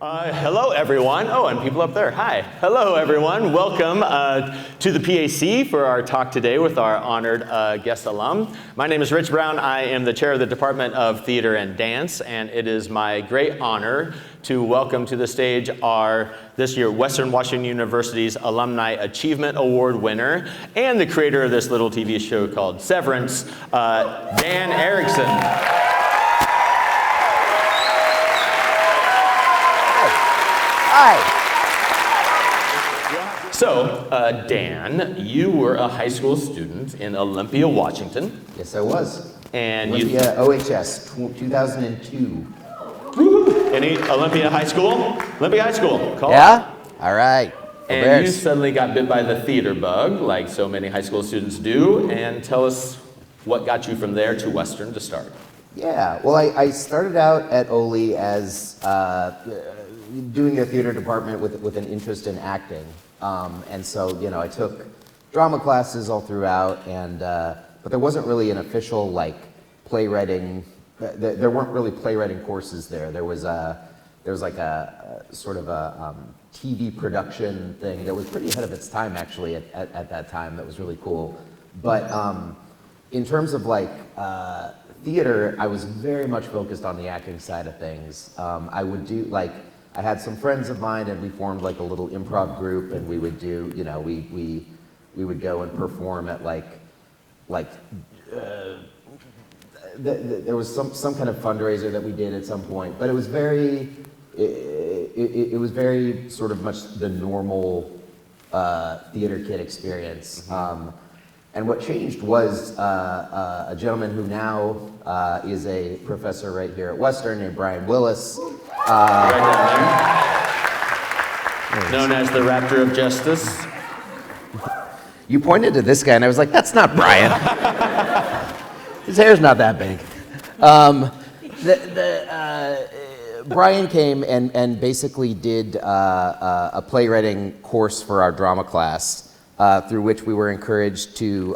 Hello, everyone. Oh, and people up there. Hi. Hello, everyone. Welcome to the PAC for our talk today with our honored guest alum. My name is Rich Brown. I am the chair of the Department of Theater and Dance, and it is my great honor to welcome to the stage our, this year, Western Washington University's Alumni Achievement Award winner and the creator of this little TV show called Severance, Dan Erickson. Hi. So, Dan, you were a high school student in Olympia, Washington. Yes, I was. And Olympia OHS, 2002. Any Olympia High School? Olympia High School. Call Yeah? All right. And you suddenly got bit by the theater bug, like so many high school students do. And tell us what got you from there to Western to start. Yeah, well, I started out at Oli as doing a theater department with an interest in acting. And so, you know, I took drama classes all throughout, and but there wasn't really an official, like, playwriting, there weren't really playwriting courses there. There was like a sort of a TV production thing that was pretty ahead of its time, actually, at that time. That was really cool. But in terms of, like, theater, I was very much focused on the acting side of things. I would do, like, I had some friends of mine, and we formed like a little improv group, and we would do, you know, we would go and perform at there was some kind of fundraiser that we did at some point, but it was very, it was very sort of much the normal theater kid experience. Mm-hmm. And what changed was a gentleman who now is a professor right here at Western named Brian Willis. Right down there. Known as the Raptor of Justice. You pointed to this guy and I was like, that's not Brian. His hair's not that big. Brian came and basically did a playwriting course for our drama class, through which we were encouraged to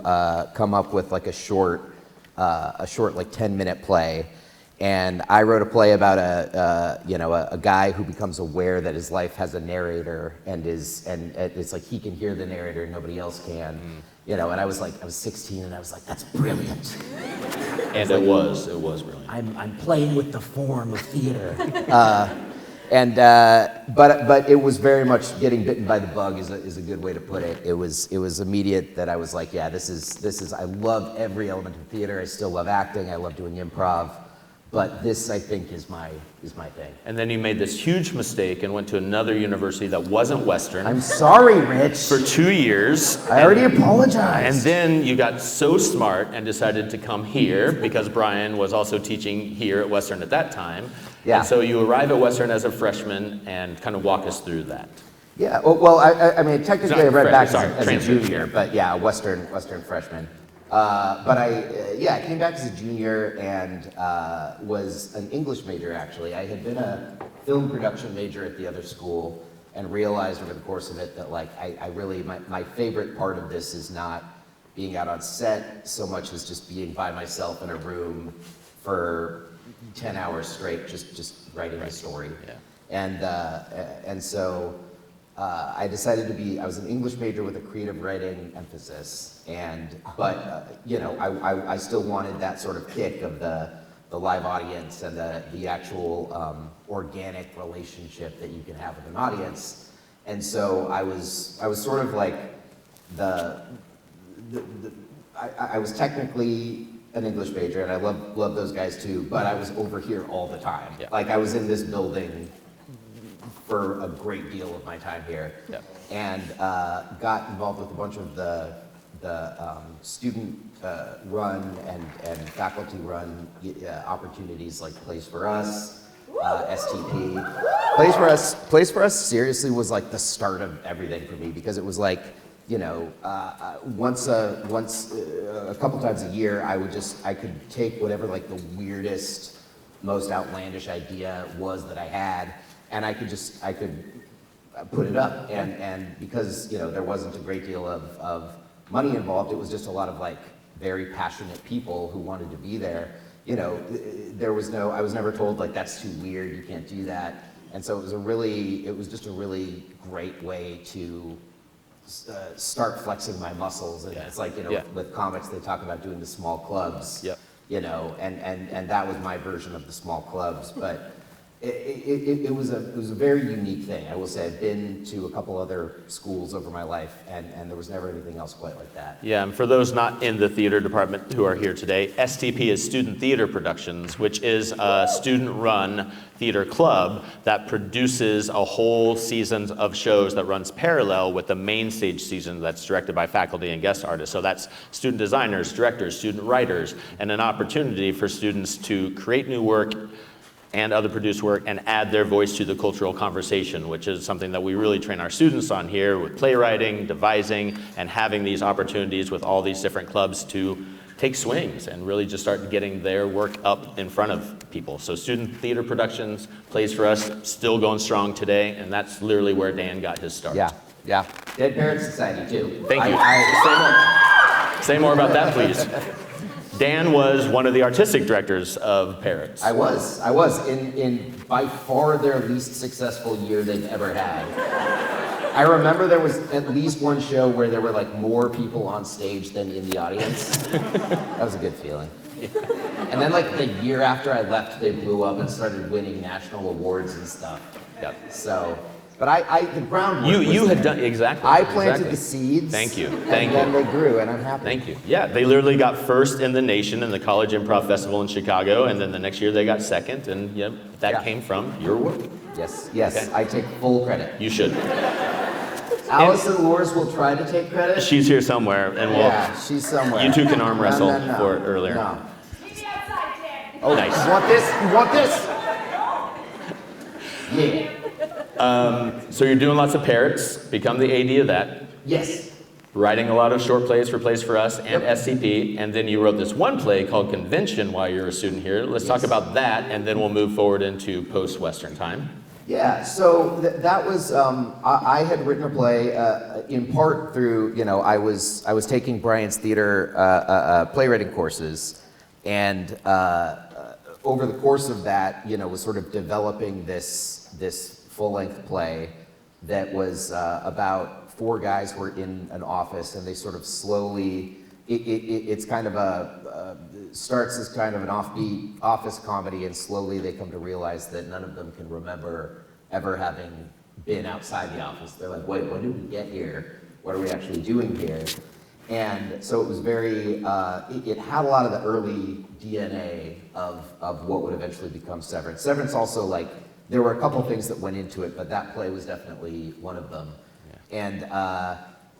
come up with like a short like 10-minute play. And I wrote a play about a guy who becomes aware that his life has a narrator, and it's like he can hear the narrator and nobody else can. You know, and I was 16 and I was like, that's brilliant. And it was brilliant. I'm playing with the form of theater. But it was very much getting bitten by the bug is a good way to put it. It was immediate that I was like, yeah, this is I love every element of theater. I still love acting. I love doing improv. But this, I think, is my thing. And then you made this huge mistake and went to another university that wasn't Western. I'm sorry, Rich. For 2 years. I already apologized. And then you got so smart and decided to come here because Brian was also teaching here at Western at that time. Yeah. And so you arrive at Western as a freshman, and kind of walk us through that. Yeah. Well, I mean, technically I read back as a junior, but yeah, Western freshman. But I came back as a junior and was an English major, actually. I had been a film production major at the other school and realized over the course of it that, like, I really, my favorite part of this is not being out on set so much as just being by myself in a room for 10 hours straight, just writing a story. Yeah. And so I decided I was an English major with a creative writing emphasis, but you know, I still wanted that sort of kick of the live audience and the actual organic relationship that you can have with an audience. And so I was sort of like I was technically an English major, and I love those guys too, but I was over here all the time. Yeah. Like, I was in this building for a great deal of my time here. Yeah. And got involved with a bunch of the student run and faculty run opportunities, like Place for Us, STP. Place for Us seriously was like the start of everything for me, because it was like, you know, once a couple times a year, I could take whatever, like, the weirdest, most outlandish idea was that I had, and I could put it up, and because, you know, there wasn't a great deal of money involved, it was just a lot of, like, very passionate people who wanted to be there. You know, I was never told, like, that's too weird, you can't do that. And so it was just a really great way to start flexing my muscles. And it's like, with comics, they talk about doing the small clubs, and that was my version of the small clubs. But it was a very unique thing. I will say I've been to a couple other schools over my life, and there was never anything else quite like that. Yeah, and for those not in the theater department who are here today, STP is Student Theater Productions, which is a student-run theater club that produces a whole season of shows that runs parallel with the Mainstage season that's directed by faculty and guest artists. So that's student designers, directors, student writers, and an opportunity for students to create new work and other produced work and add their voice to the cultural conversation, which is something that we really train our students on here with playwriting, devising, and having these opportunities with all these different clubs to take swings and really just start getting their work up in front of people. So Student Theater Productions plays for us, still going strong today, and that's literally where Dan got his start. Yeah. Dead Parents Society too. Thank you. Say more about that, please. Dan was one of the artistic directors of Parrots. I was in by far their least successful year they've ever had. I remember there was at least one show where there were like more people on stage than in the audience. That was a good feeling. And then like the year after I left, they blew up and started winning national awards and stuff. Yep. So, but the groundwork You had done, exactly. I planted the seeds. Thank you. And then they grew, and I'm happy. Thank you. Yeah, they literally got first in the nation in the College Improv Festival in Chicago, and then the next year they got second, and that came from your work. Yes, Okay. I take full credit. You should. Allison Loers will try to take credit. She's here somewhere, and she's somewhere. You two can arm wrestle No. for it earlier. No. Oh, nice. You want this? Yeah. So you're doing lots of Parrots, become the AD of that. Yes. Writing a lot of short plays for Plays for Us and SCP, and then you wrote this one play called Convention while you're a student here. Let's talk about that, and then we'll move forward into post-Western time. Yeah, so that was, I had written a play in part through, I was taking Brian's theater playwriting courses, and over the course of that, was sort of developing this full-length play that was about 4 guys who were in an office, and they sort of slowly, it's kind of starts as kind of an offbeat office comedy, and slowly they come to realize that none of them can remember ever having been outside the office. They're like, wait, when did we get here? What are we actually doing here? And so it was very, it had a lot of the early DNA of what would eventually become Severance. Severance also, like, there were a couple things that went into it, but that play was definitely one of them. Yeah. And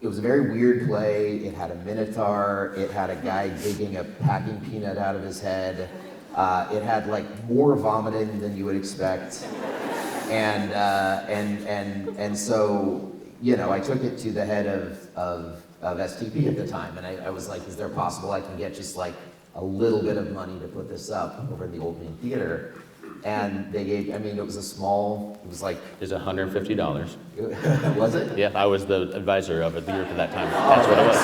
it was a very weird play. It had a minotaur. It had a guy digging a packing peanut out of his head. It had like more vomiting than you would expect. And so, I took it to the head of STP at the time, and I was like, is there possible I can get just like a little bit of money to put this up over in the Old Main Theater? And they gave, it was like... It's $150. Was it? Yeah, I was the advisor of it the year for that time. That's what it was.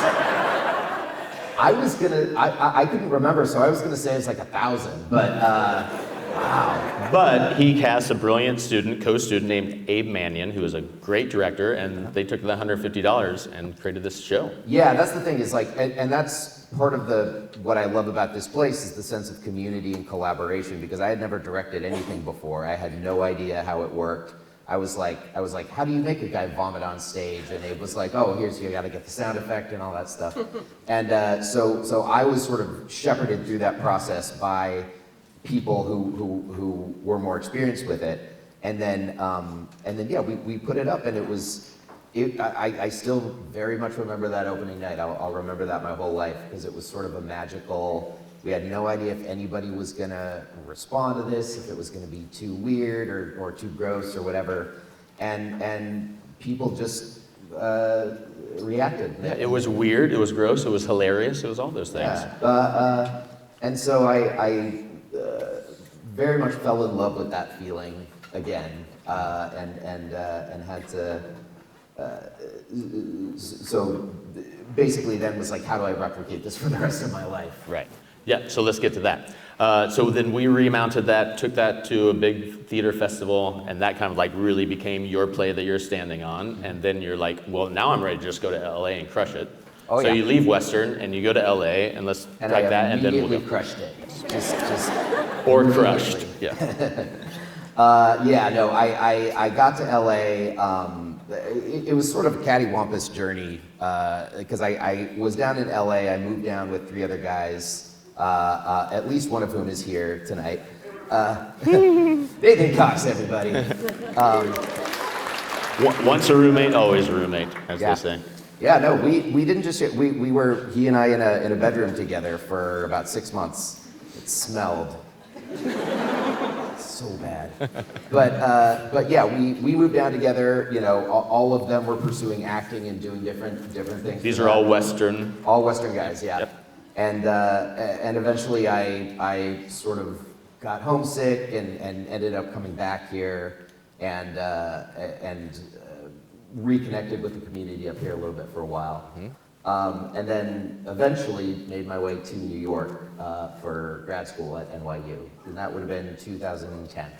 I couldn't remember, so I was gonna say it's like 1,000, but wow. But he cast a brilliant co-student named Abe Mannion, who is a great director, and they took the $150 and created this show. Yeah, that's the thing, is like, and that's part of what I love about this place is the sense of community and collaboration, because I had never directed anything before. I had no idea how it worked. I was like, how do you make a guy vomit on stage? And Abe was like, oh, you gotta get the sound effect and all that stuff. And so I was sort of shepherded through that process by people who were more experienced with it. And then yeah, we put it up, and I still very much remember that opening night. I'll remember that my whole life, because it was sort of a magical, we had no idea if anybody was gonna respond to this, if it was gonna be too weird or too gross or whatever. And people just reacted. Yeah, it was weird, it was gross, it was hilarious, it was all those things. Yeah. And so I very much fell in love with that feeling again, and had to, so basically then was like, how do I replicate this for the rest of my life? Right. Yeah, so let's get to that. So then we remounted that, took that to a big theater festival, and that kind of like really became your play that you're standing on. And then you're like, well, now I'm ready to just go to LA and crush it. Oh, so yeah. you leave Western and you go to LA, and let's track that, and then we'll go. Crushed it. Just Or crushed, yeah. Yeah, no, I got to LA. It was sort of a cattywampus journey because I was down in LA. I moved down with 3 other guys, at least one of whom is here tonight. Nathan Cox, everybody. Once a roommate, always a roommate, as they say. Yeah, no, we didn't just, we were, he and I in a bedroom together for about 6 months. It smelled so bad. But yeah, we moved down together, you know, all of them were pursuing acting and doing different things. These are all Western? All Western guys, yeah. Yep. And eventually I sort of got homesick and ended up coming back here and reconnected with the community up here a little bit for a while. Mm-hmm. And then eventually made my way to New York for grad school at NYU. And that would have been 2010.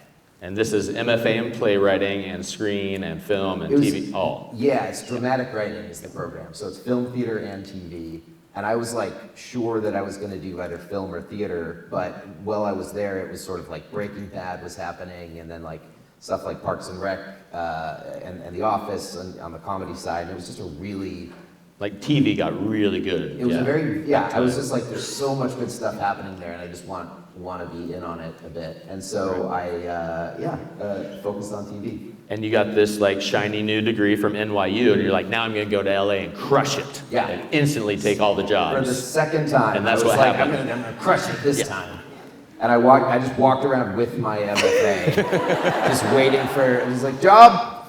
And this is MFA in playwriting and screen and film and TV, all. Yeah, it's dramatic writing is the program. So it's film, theater, and TV. And I was like sure that I was going to do either film or theater, but while I was there, it was sort of like Breaking Bad was happening, and then like stuff like Parks and Rec and The Office on the comedy side. And it was just a really... Like TV got really good. It was I was just like, there's so much good stuff happening there, and I just want to be in on it a bit. And so I focused on TV. And you got this like shiny new degree from NYU, and you're like, now I'm going to go to LA and crush it. Yeah. And instantly take all the jobs. For the second time. And that's I was what like, happened. I'm going to crush it this time. And I just walked around with my MFA, just waiting for, it was like, job.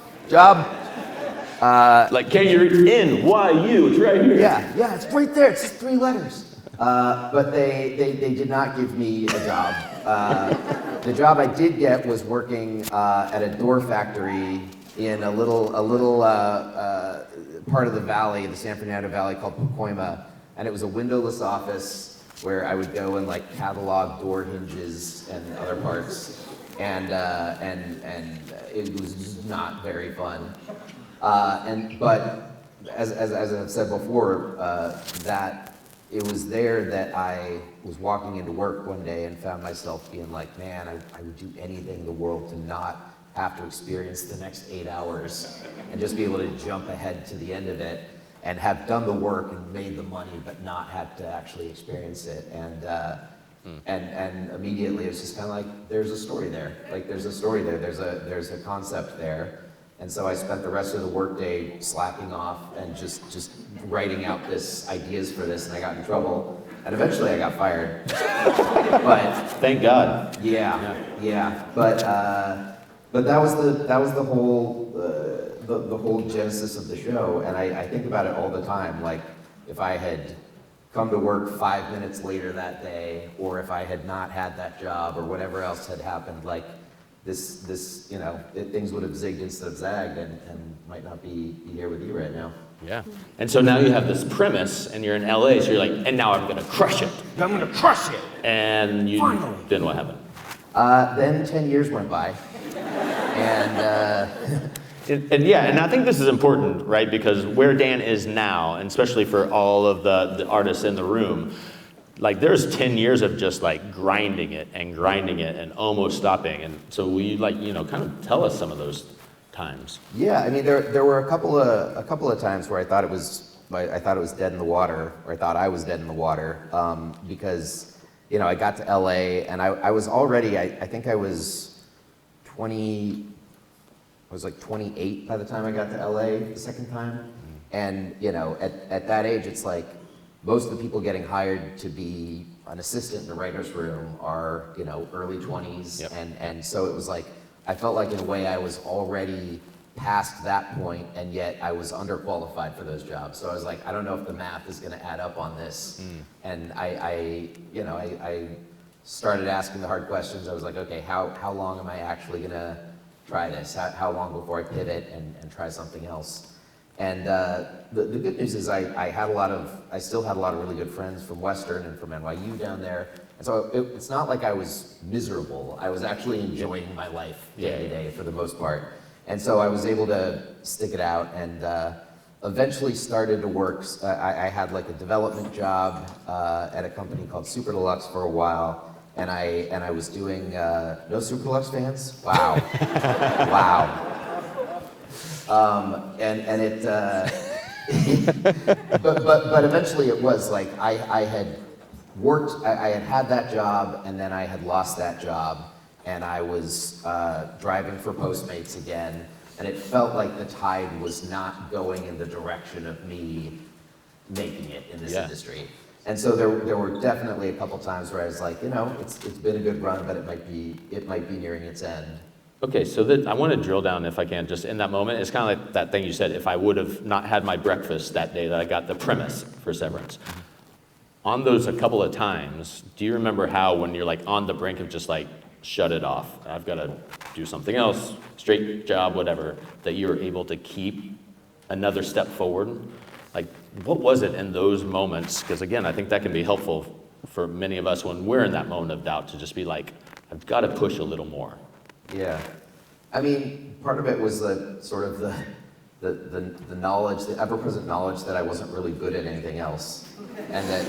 Like, okay, you're in NYU, it's right here. Yeah, it's right there, it's 3 letters. But they did not give me a job. The job I did get was working at a door factory in a little part of the valley, the San Fernando Valley called Pacoima, and it was a windowless office where I would go and like catalog door hinges and other parts, and it was just not very fun. But as I've said before, that it was there that I was walking into work one day and found myself being like, man, I would do anything in the world to not have to experience the next 8 hours and just be able to jump ahead to the end of it and have done the work and made the money, but not have to actually experience it. And immediately it was just kind of like, there's a story there. Like there's a story there. There's a concept there. And so I spent the rest of the workday slacking off and just writing out ideas for this, and I got in trouble. And eventually I got fired. But thank God. Yeah. But that was the whole genesis of the show, and I think about it all the time. Like if I had come to work 5 minutes later that day, or if I had not had that job, or whatever else had happened, like this, you know, things would have zigged instead of zagged, and might not be here with you right now. Yeah. And so now you have this premise, and you're in LA, so you're like, and now I'm going to crush it. I'm going to crush it. And Finally. Then what happened? Then 10 years went by, and and I think this is important, right? Because where Dan is now, and especially for all of the artists in the room, like there's 10 years of just like grinding it and almost stopping. And so will you like, you know, kind of tell us some of those times? Yeah, I mean, there were a couple of times where I thought it was dead in the water, or I thought I was dead in the water, because, you know, I got to LA and I was already, I think I was 28 by the time I got to LA the second time. Mm-hmm. And, you know, at that age, it's like, most of the people getting hired to be an assistant in the writer's room are, you know, early 20s. Yep. And so it was like, I felt like in a way I was already past that point, and yet I was underqualified for those jobs. So I was like, I don't know if the math is going to add up on this. And I started asking the hard questions. I was like, okay, how long am I actually going to try this? How long before I pivot and try something else? And the good news is I still had a lot of really good friends from Western and from NYU down there. And so it's not like I was miserable. I was actually enjoying my life day to day for the most part. And so I was able to stick it out and eventually started to work. I had like a development job at a company called Super Deluxe for a while. And I was doing, no Super Deluxe fans? Wow. Wow. And it, but eventually it was like I had worked, I had that job, and then I had lost that job, and I was driving for Postmates again, and it felt like the tide was not going in the direction of me making it in this industry. And so there were definitely a couple times where I was like, you know, it's been a good run, but it might be nearing its end. Okay, so I want to drill down, if I can, just in that moment. It's kind of like that thing you said, if I would have not had my breakfast that day, that I got the premise for Severance. On those a couple of times, do you remember how when you're like on the brink of just like, shut it off, I've got to do something else, straight job, whatever, that you were able to keep another step forward? Like, what was it in those moments? Because again, I think that can be helpful for many of us when we're in that moment of doubt, to just be like, I've got to push a little more. Yeah, I mean, part of it was the sort of the knowledge, the ever-present knowledge that I wasn't really good at anything else, and that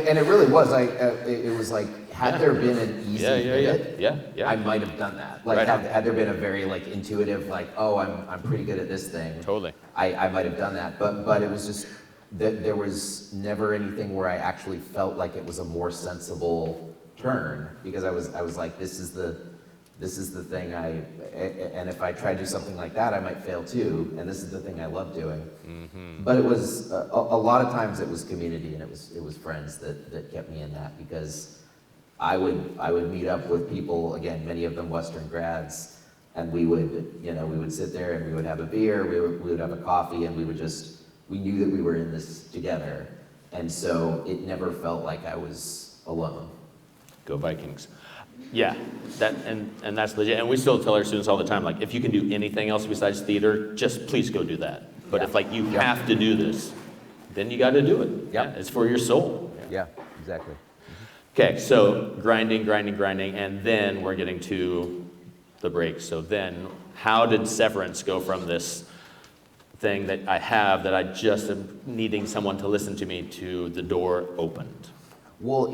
and it really was. It was like, had there been an easy pivot, I might have done that. Like, had there been a very like intuitive, like, oh, I'm pretty good at this thing. Totally. I might have done that, but it was just that there was never anything where I actually felt like it was a more sensible turn, because I was like, this is the thing and if I try to do something like that, I might fail too, and this is the thing I love doing. Mm-hmm. But it was, a lot of times it was community, and it was friends that kept me in that, because I would meet up with people, again, many of them Western grads, and we would sit there and we would have a beer, we would have a coffee, and we knew that we were in this together, and so it never felt like I was alone. Go Vikings. Yeah, and that's legit. And we still tell our students all the time, like, if you can do anything else besides theater, just please go do that. But if like you have to do this, then you got to do it. Yeah, it's for your soul. Yeah, exactly. Okay, so grinding, and then we're getting to the break. So then, how did Severance go from this thing that I have, that I just am needing someone to listen to me, to the door opened? Well,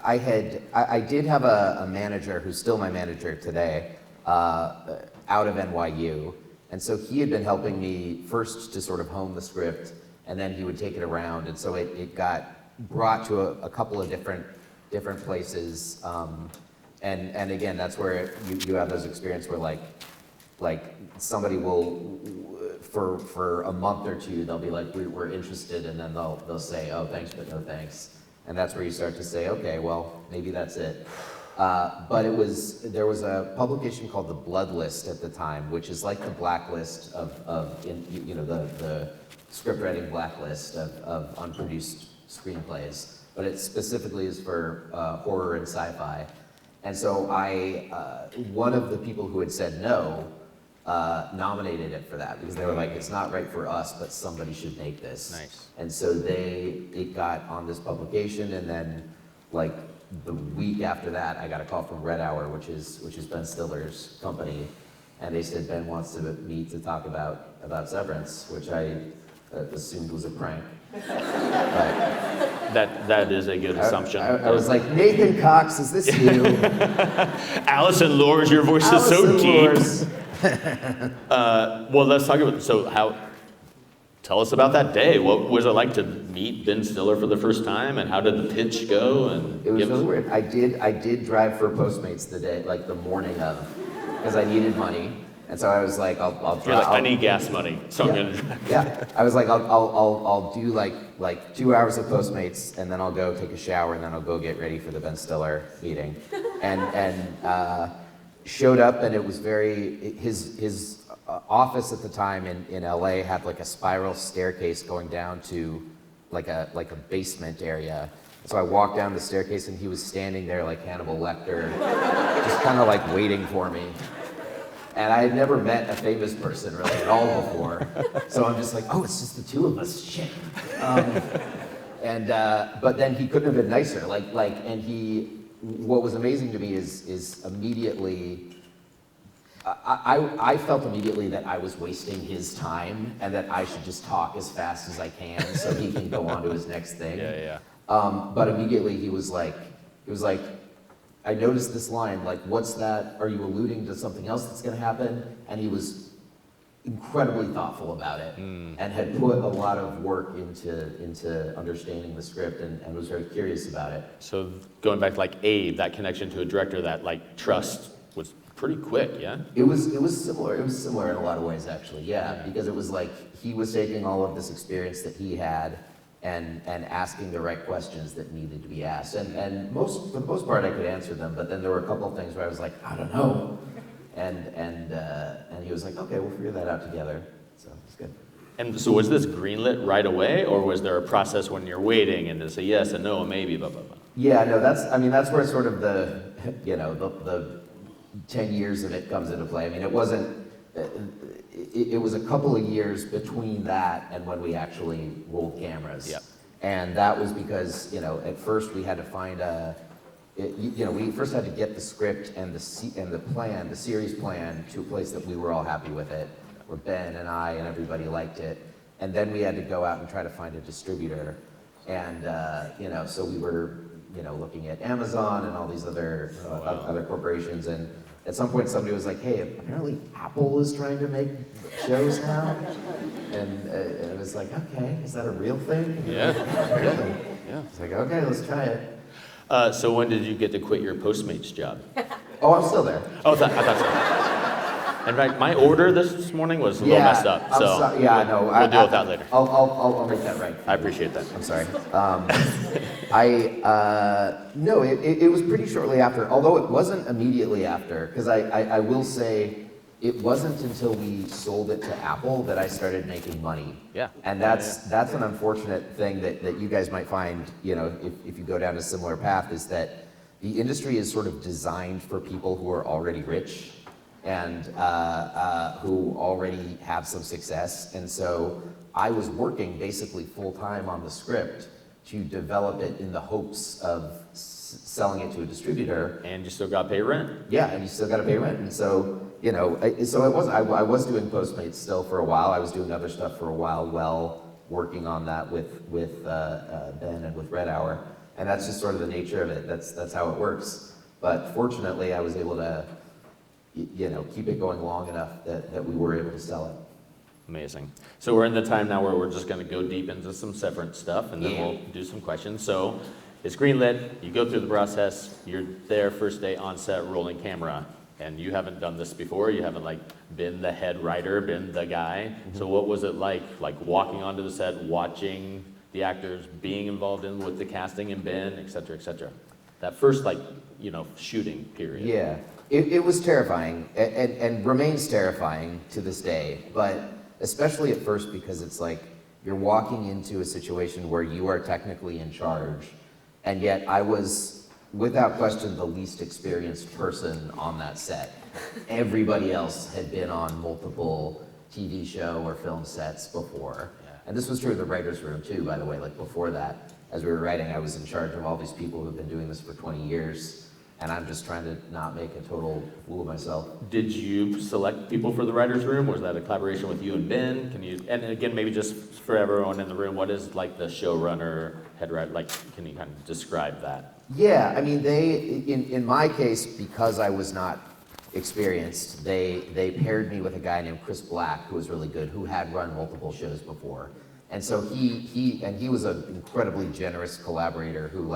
I did have a manager who's still my manager today, out of NYU, and so he had been helping me first to sort of hone the script, and then he would take it around, and so it got brought to a couple of different places, and again, that's where you have those experiences where like somebody will, for a month or two, they'll be like, we're interested, and then they'll say, oh, thanks, but no thanks. And that's where you start to say, okay, well, maybe that's it. But there was a publication called The Blood List at the time, which is like the blacklist the script writing blacklist of unproduced screenplays. But it specifically is for horror and sci-fi. And so one of the people who had said no, nominated it for that, because they were like, it's not right for us, but somebody should make this. Nice. And so it got on this publication, and then like the week after that, I got a call from Red Hour, which is Ben Stiller's company, and they said Ben wants to meet to talk about Severance, which I assumed was a prank. But that is a good assumption. I was like, Nathan Cox, is this you? Allison Lohr's, your voice is so deep. Well, let's talk about, tell us about that day. What was it like to meet Ben Stiller for the first time, and how did the pitch go? And it was really weird. I did drive for Postmates the day, like the morning of, because I needed money, and so I was like, I'll drive. I need gas money, so I'm gonna drive. Yeah, I was like, I'll do like 2 hours of Postmates, and then I'll go take a shower, and then I'll go get ready for the Ben Stiller meeting, and showed up, and it was his office at the time in LA had like a spiral staircase going down to like a basement area. So I walked down the staircase, and he was standing there like Hannibal Lecter, just kind of like waiting for me. And I had never met a famous person really at all before. So I'm just like, oh, it's just the two of us, shit. But then he couldn't have been nicer. What was amazing to me is immediately, I felt immediately that I was wasting his time and that I should just talk as fast as I can so he can go on to his next thing. But immediately he was like, I noticed this line, like, what's that? Are you alluding to something else that's gonna happen? And he was incredibly thoughtful about it and had put a lot of work into understanding the script and was very curious about it. So going back to like Abe, that connection to a director, that like trust was pretty quick, yeah? It was similar. It was similar in a lot of ways, actually, yeah. Because it was like he was taking all of this experience that he had and asking the right questions that needed to be asked. And for the most part, I could answer them, but then there were a couple of things where I was like, I don't know. And he was like, okay, we'll figure that out together. So it's good. And so was this greenlit right away, or was there a process when you're waiting and it's a yes and no and maybe, blah, blah, blah? Yeah, no, that's where sort of the 10 years of it comes into play. I mean, it wasn't, it was a couple of years between that and when we actually rolled cameras. Yep. And that was because, at first we had to find we first had to get the script and the series plan to a place that we were all happy with it, where Ben and I and everybody liked it. And then we had to go out and try to find a distributor. And, so we were, looking at Amazon and all these other corporations. And at some point somebody was like, hey, apparently Apple is trying to make shows now. And it was like, okay, is that a real thing? Yeah. Really? Yeah. It's like, okay, let's try it. So when did you get to quit your Postmates job? Oh, I'm still there. Oh, I thought so. In fact, my order this morning was a little messed up, so we'll deal with that later. I'll make that right. I appreciate that. I'm sorry. No, it was pretty shortly after, although it wasn't immediately after, because I will say it wasn't until we sold it to Apple that I started making money. Yeah. And that's an unfortunate thing that you guys might find, if you go down a similar path, is that the industry is sort of designed for people who are already rich and who already have some success. And so I was working basically full-time on the script to develop it in the hopes of selling it to a distributor. And you still got to pay rent. Yeah, and you still got to pay rent. And so, I was doing Postmates still for a while. I was doing other stuff for a while working on that with Ben and with Red Hour. And that's just sort of the nature of it. That's how it works. But fortunately, I was able to, keep it going long enough that we were able to sell it. Amazing. So we're in the time now where we're just going to go deep into some Severance stuff, and then we'll do some questions. So it's greenlit, you go through the process, you're there first day on set, rolling camera, and you haven't done this before, you haven't been the head writer, been the guy. Mm-hmm. So what was it like walking onto the set, watching the actors, being involved with the casting and Ben, et cetera, that first shooting period? Yeah, it was terrifying and remains terrifying to this day, but especially at first because it's like you're walking into a situation where you are technically in charge, and yet I was, without question, the least experienced person on that set. Everybody else had been on multiple TV show or film sets before. Yeah. And this was true in the writer's room too, by the way. Before that, as we were writing, I was in charge of all these people who've been doing this for 20 years. And I'm just trying to not make a total fool of myself. Did you select people for the writer's room? Was that a collaboration with you and Ben? And again, maybe just for everyone in the room, what is the showrunner, head writer, can you kind of describe that? Yeah, I mean, in my case, because I was not experienced, they paired me with a guy named Chris Black, who was really good, who had run multiple shows before. And so he was an incredibly generous collaborator who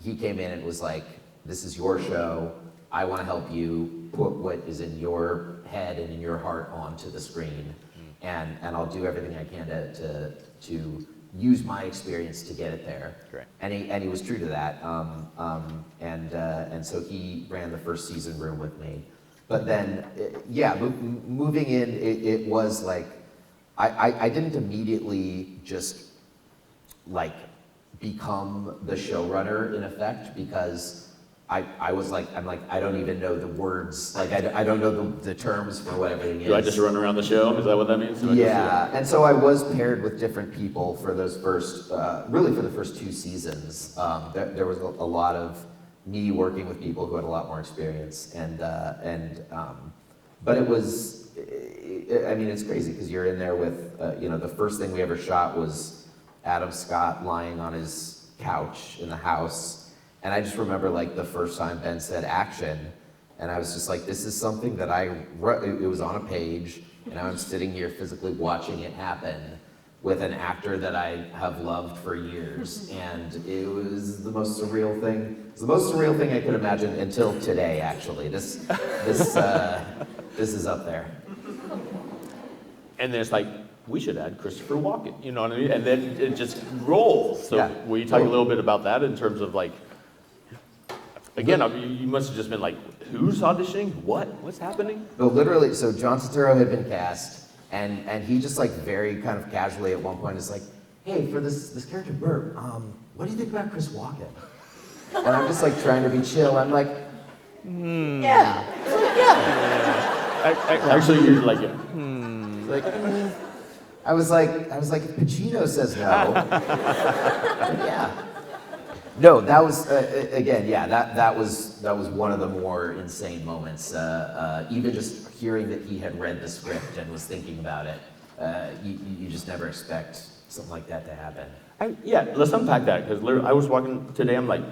he came in and was like, this is your show. I want to help you put what is in your head and in your heart onto the screen, and I'll do everything I can to use my experience to get it there. Great. And he was true to that. And so he ran the first season room with me. But then, moving in, it was I didn't immediately just become the showrunner in effect, because I was like, I don't even know the words. Like, I don't know the terms for what everything is. Do I just run around the show? Is that what that means? Yeah, and so I was paired with different people for those first, really for the first 2 seasons. There was a lot of me working with people who had a lot more experience, but it was, I mean, it's crazy because you're in there with, the first thing we ever shot was Adam Scott lying on his couch in the house. And I just remember like the first time Ben said action, and I was just like, this is something that I wrote, it was on a page, and I'm sitting here physically watching it happen with an actor that I have loved for years, and it was the most surreal thing. It was the most surreal thing I could imagine until today, actually. This is up there. And then it's like, we should add Christopher Walken, you know what I mean? And then it just rolls. So will you talk a little bit about that in terms of like, again, you must have just been like, who's auditioning? What's happening? No, literally, so John Turturro had been cast, and he just like very kind of casually at one point is like, hey, for this character Bert, what do you think about Chris Walken? And I'm just like trying to be chill. I'm like, yeah. Actually, you're like, Like, I was like, if Pacino says no, yeah. No, that was again, yeah. That was one of the more insane moments. Even just hearing that he had read the script and was thinking about it, you just never expect something like that to happen. Let's unpack that, because I was walking today. I'm like,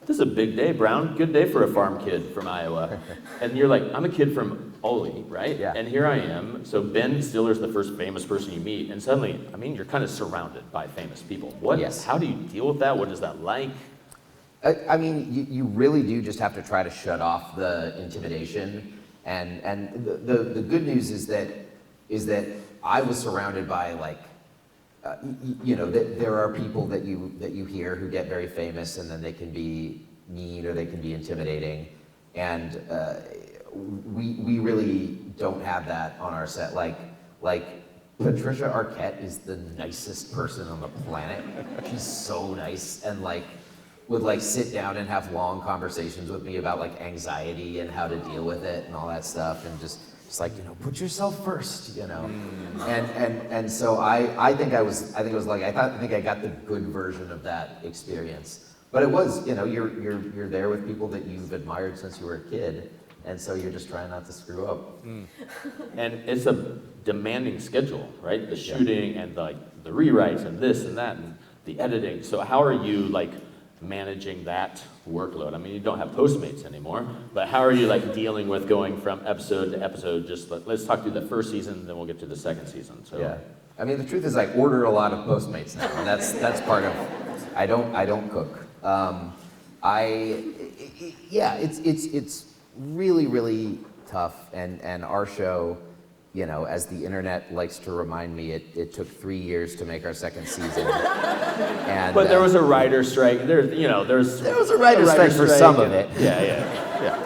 this is a big day, Brown. Good day for a farm kid from Iowa. And you're like, I'm a kid from Ole, right? Yeah. And here I am. So Ben Stiller's the first famous person you meet, and suddenly, I mean, you're kind of surrounded by famous people. How do you deal with that? What is that like? I mean, you really do just have to try to shut off the intimidation. And the good news is that I was surrounded by like, there are people that you hear who get very famous, and then they can be mean or they can be intimidating, and we really don't have that on our set. Like Patricia Arquette is the nicest person on the planet. She's so nice, and like would like sit down and have long conversations with me about like anxiety and how to deal with it and all that stuff, and just like, put yourself first, and so I think I got the good version of that experience. But it was, you're there with people that you've admired since you were a kid, and so you're just trying not to screw up. And it's a demanding schedule, right? The shooting and the rewrites and this and that and the editing. So how are you like managing that workload? I mean, you don't have Postmates anymore, but how are you like dealing with going from episode to episode? Just let's talk through the first season, then we'll get to the second season. So yeah, I mean, the truth is, I order a lot of Postmates now, and that's part of. I don't cook. It's really tough, and our show, as the internet likes to remind me, it took 3 years to make our second season. But there was a writer's strike. There was a writer's strike for some of it. Yeah.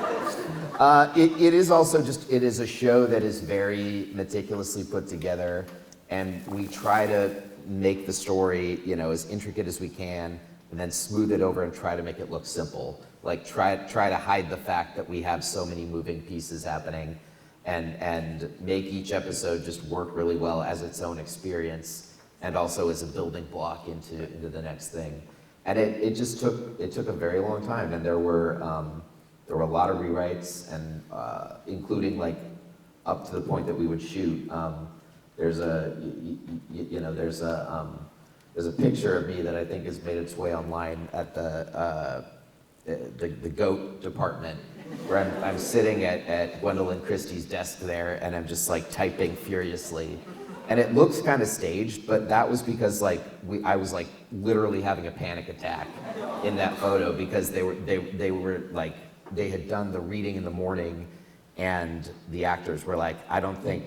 It is also it is a show that is very meticulously put together, and we try to make the story, as intricate as we can, and then smooth it over and try to make it look simple. Like try to hide the fact that we have so many moving pieces happening, and make each episode just work really well as its own experience, and also as a building block into the next thing. And it took a very long time, and there were a lot of rewrites, and including like up to the point that we would shoot. There's a picture of me that I think has made its way online at the goat department, where I'm sitting at Gwendolyn Christie's desk there, and I'm just like typing furiously, and it looks kind of staged, but that was because like I was like literally having a panic attack in that photo, because they were like, they had done the reading in the morning, and the actors were like, I don't think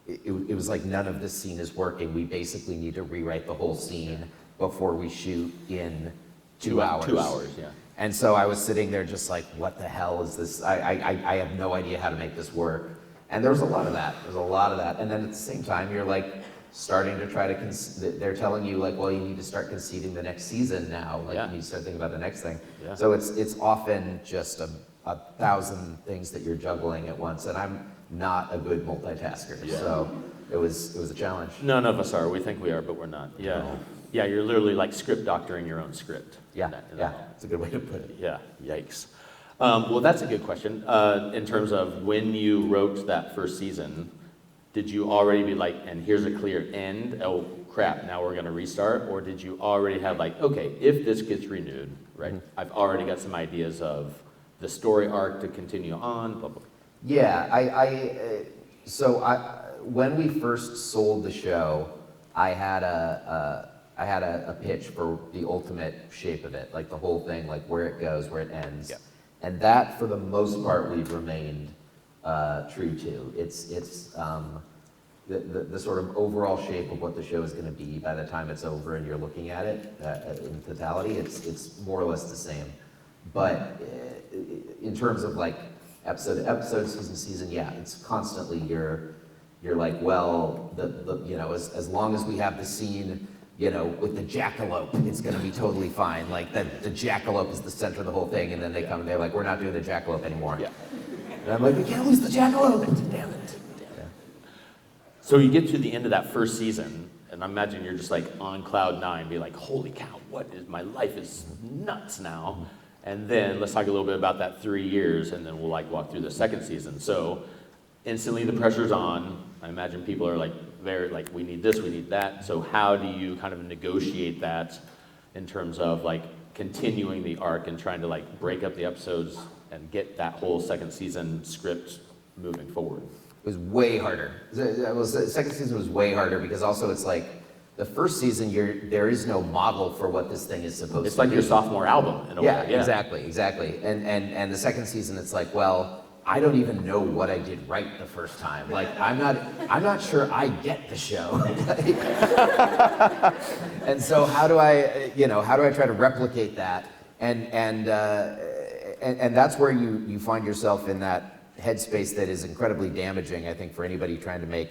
it was like, none of this scene is working. We basically need to rewrite the whole scene before we shoot in 2 hours. 2 hours, yeah. And so I was sitting there just like, what the hell is this? I have no idea how to make this work. And there was a lot of that. And then at the same time, you're like starting to try to, they're telling you like, well, you need to start conceiving the next season now. Like you need to start thinking about the next thing. Yeah. So it's often just a thousand things that you're juggling at once. And I'm not a good multitasker. Yeah. So it was a challenge. None of us are. We think we are, but we're not. Yeah. No. Yeah, you're literally like script doctoring your own script. Yeah, it's a good way to put it. Yeah, yikes. Well, that's a good question. In terms of when you wrote that first season, did you already be like, and here's a clear end, oh crap, now we're gonna restart? Or did you already have like, okay, if this gets renewed, right, I've already got some ideas of the story arc to continue on, blah, blah. Yeah, when we first sold the show, I had a pitch for the ultimate shape of it, like the whole thing, like where it goes, where it ends. Yeah. And that, for the most part, we've remained true to. It's the sort of overall shape of what the show is going to be by the time it's over and you're looking at it in totality. It's more or less the same. But in terms of like episode to episode, season, yeah, it's constantly you're like, well, as long as we have the scene, with the jackalope, it's going to be totally fine. Like the jackalope is the center of the whole thing, and then they come and they're like, we're not doing the jackalope anymore. Yeah. And I'm like, we can't lose the jackalope. Damn it. Yeah. So you get to the end of that first season, and I imagine you're just like on cloud 9, be like, holy cow, my life is nuts now. And then let's talk a little bit about that 3 years, and then we'll like walk through the second season. So instantly the pressure's on. I imagine people are like, very like, we need this, we need that. So how do you kind of negotiate that in terms of like continuing the arc and trying to like break up the episodes and get that whole second season script moving forward? It was way harder. The second season was way harder because also it's like the first season there is no model for what this thing is supposed to be. It's like your sophomore album in a way. Yeah, exactly. And the second season it's like, well, I don't even know what I did right the first time. Like, I'm not sure I get the show. And so how do I try to replicate that? And that's where you find yourself in that headspace that is incredibly damaging, I think, for anybody trying to make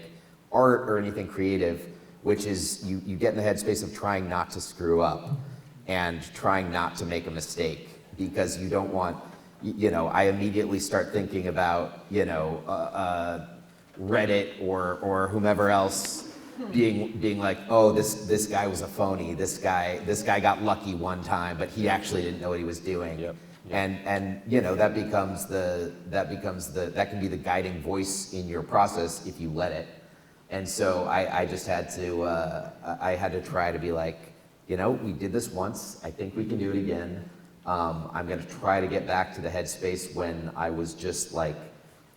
art or anything creative, which is you get in the headspace of trying not to screw up and trying not to make a mistake because you don't want. I immediately start thinking about, Reddit or whomever else being like, oh, this guy was a phony. This guy got lucky one time, but he actually didn't know what he was doing. Yep. And that can be the guiding voice in your process if you let it. And so I just had to try to be like, we did this once. I think we can do it again. I'm going to try to get back to the headspace when I was just like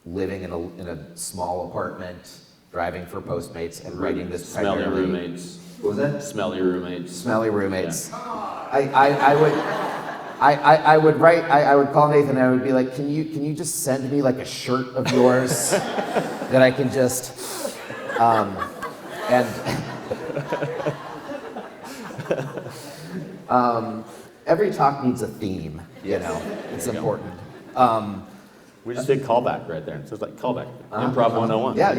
living in a small apartment, driving for Postmates, and writing this Smelly primarily. roommates. What was that? Smelly roommates. Smelly roommates. Yeah. I would call Nathan and I would be like, can you just send me like a shirt of yours that I can just every talk needs a theme, it's important. We just did callback right there. So it's like callback. Improv 101. Yeah.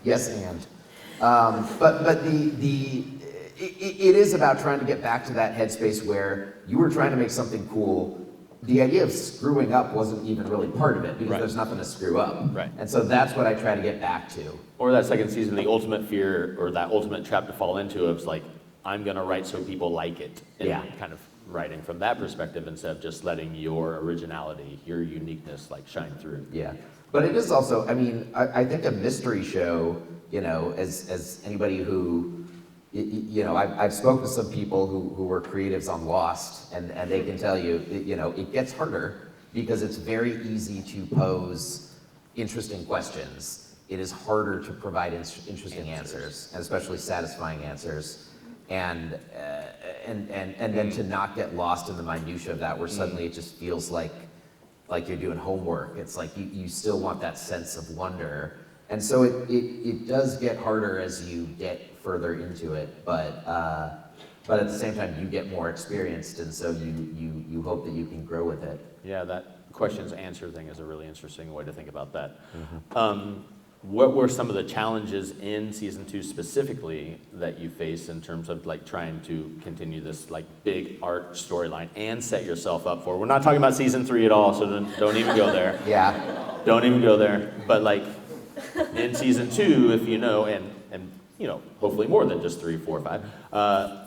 Yes, and. But it is about trying to get back to that headspace where you were trying to make something cool. The idea of screwing up wasn't even really part of it because there's nothing to screw up. Right. And so that's what I try to get back to. Or that second season, the ultimate fear or that ultimate trap to fall into of like, I'm going to write so people like it. And kind of writing from that perspective instead of just letting your originality, your uniqueness like shine through. Yeah. But it is also, I think a mystery show, as anybody who, I've spoken to some people who were creatives on Lost, and they can tell you, it gets harder because it's very easy to pose interesting questions. It is harder to provide interesting answers, and especially satisfying answers. And then to not get lost in the minutia of that, where suddenly it just feels like you're doing homework. It's like you still want that sense of wonder. And so it does get harder as you get further into it, but at the same time you get more experienced, and so you hope that you can grow with it. Yeah, that questions answer thing is a really interesting way to think about that. what were some of the challenges in season 2 specifically that you faced in terms of like trying to continue this like big art storyline and set yourself up for? We're not talking about season 3 at all, so don't even go there. Yeah. Don't even go there. But like in season 2, if you know, and you know, hopefully more than just 3, 4, 5,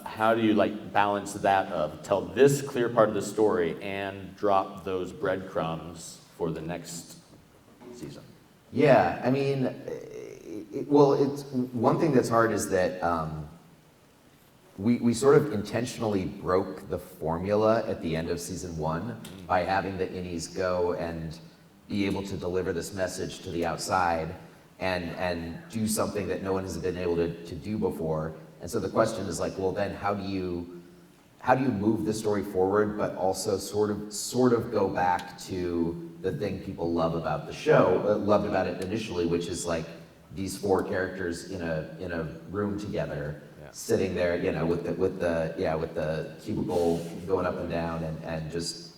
how do you like balance that of tell this clear part of the story and drop those breadcrumbs for the next season? Yeah, I mean, it's one thing that's hard is that we sort of intentionally broke the formula at the end of season 1 by having the innies go and be able to deliver this message to the outside and do something that no one has been able to do before. And so the question is like, well, then how do you move the story forward, but also sort of go back to the thing people love about the show, loved about it initially, which is like these 4 characters in a room together, sitting there, you know, with the cubicle going up and down and just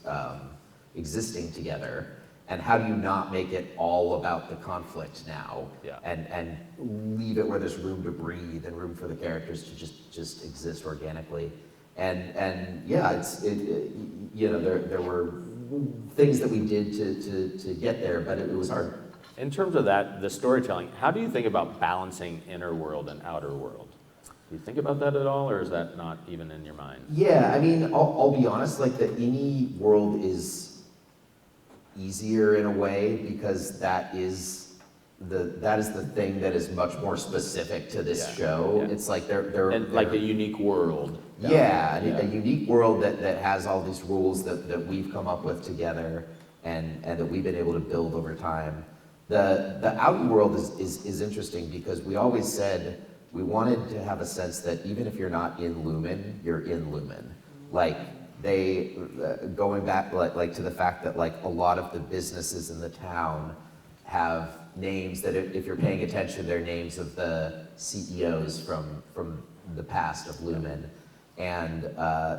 existing together. And how do you not make it all about the conflict now, and leave it where there's room to breathe and room for the characters to just exist organically. And yeah, you know, there were things that we did to get there, but it was hard. In terms of that, the storytelling, how do you think about balancing inner world and outer world? Do you think about that at all, or is that not even in your mind? Yeah, I mean, I'll be honest, like the innie world is easier in a way because that is the thing that is much more specific to this show. It's like they're like a unique world. A unique world that has all these rules that we've come up with together and that we've been able to build over time. The outer world is interesting because we always said we wanted to have a sense that even if you're not in Lumen, you're in Lumen. Like they, going back like to the fact that like a lot of the businesses in the town have names that if you're paying attention, they're names of the CEOs from the past of Lumen. And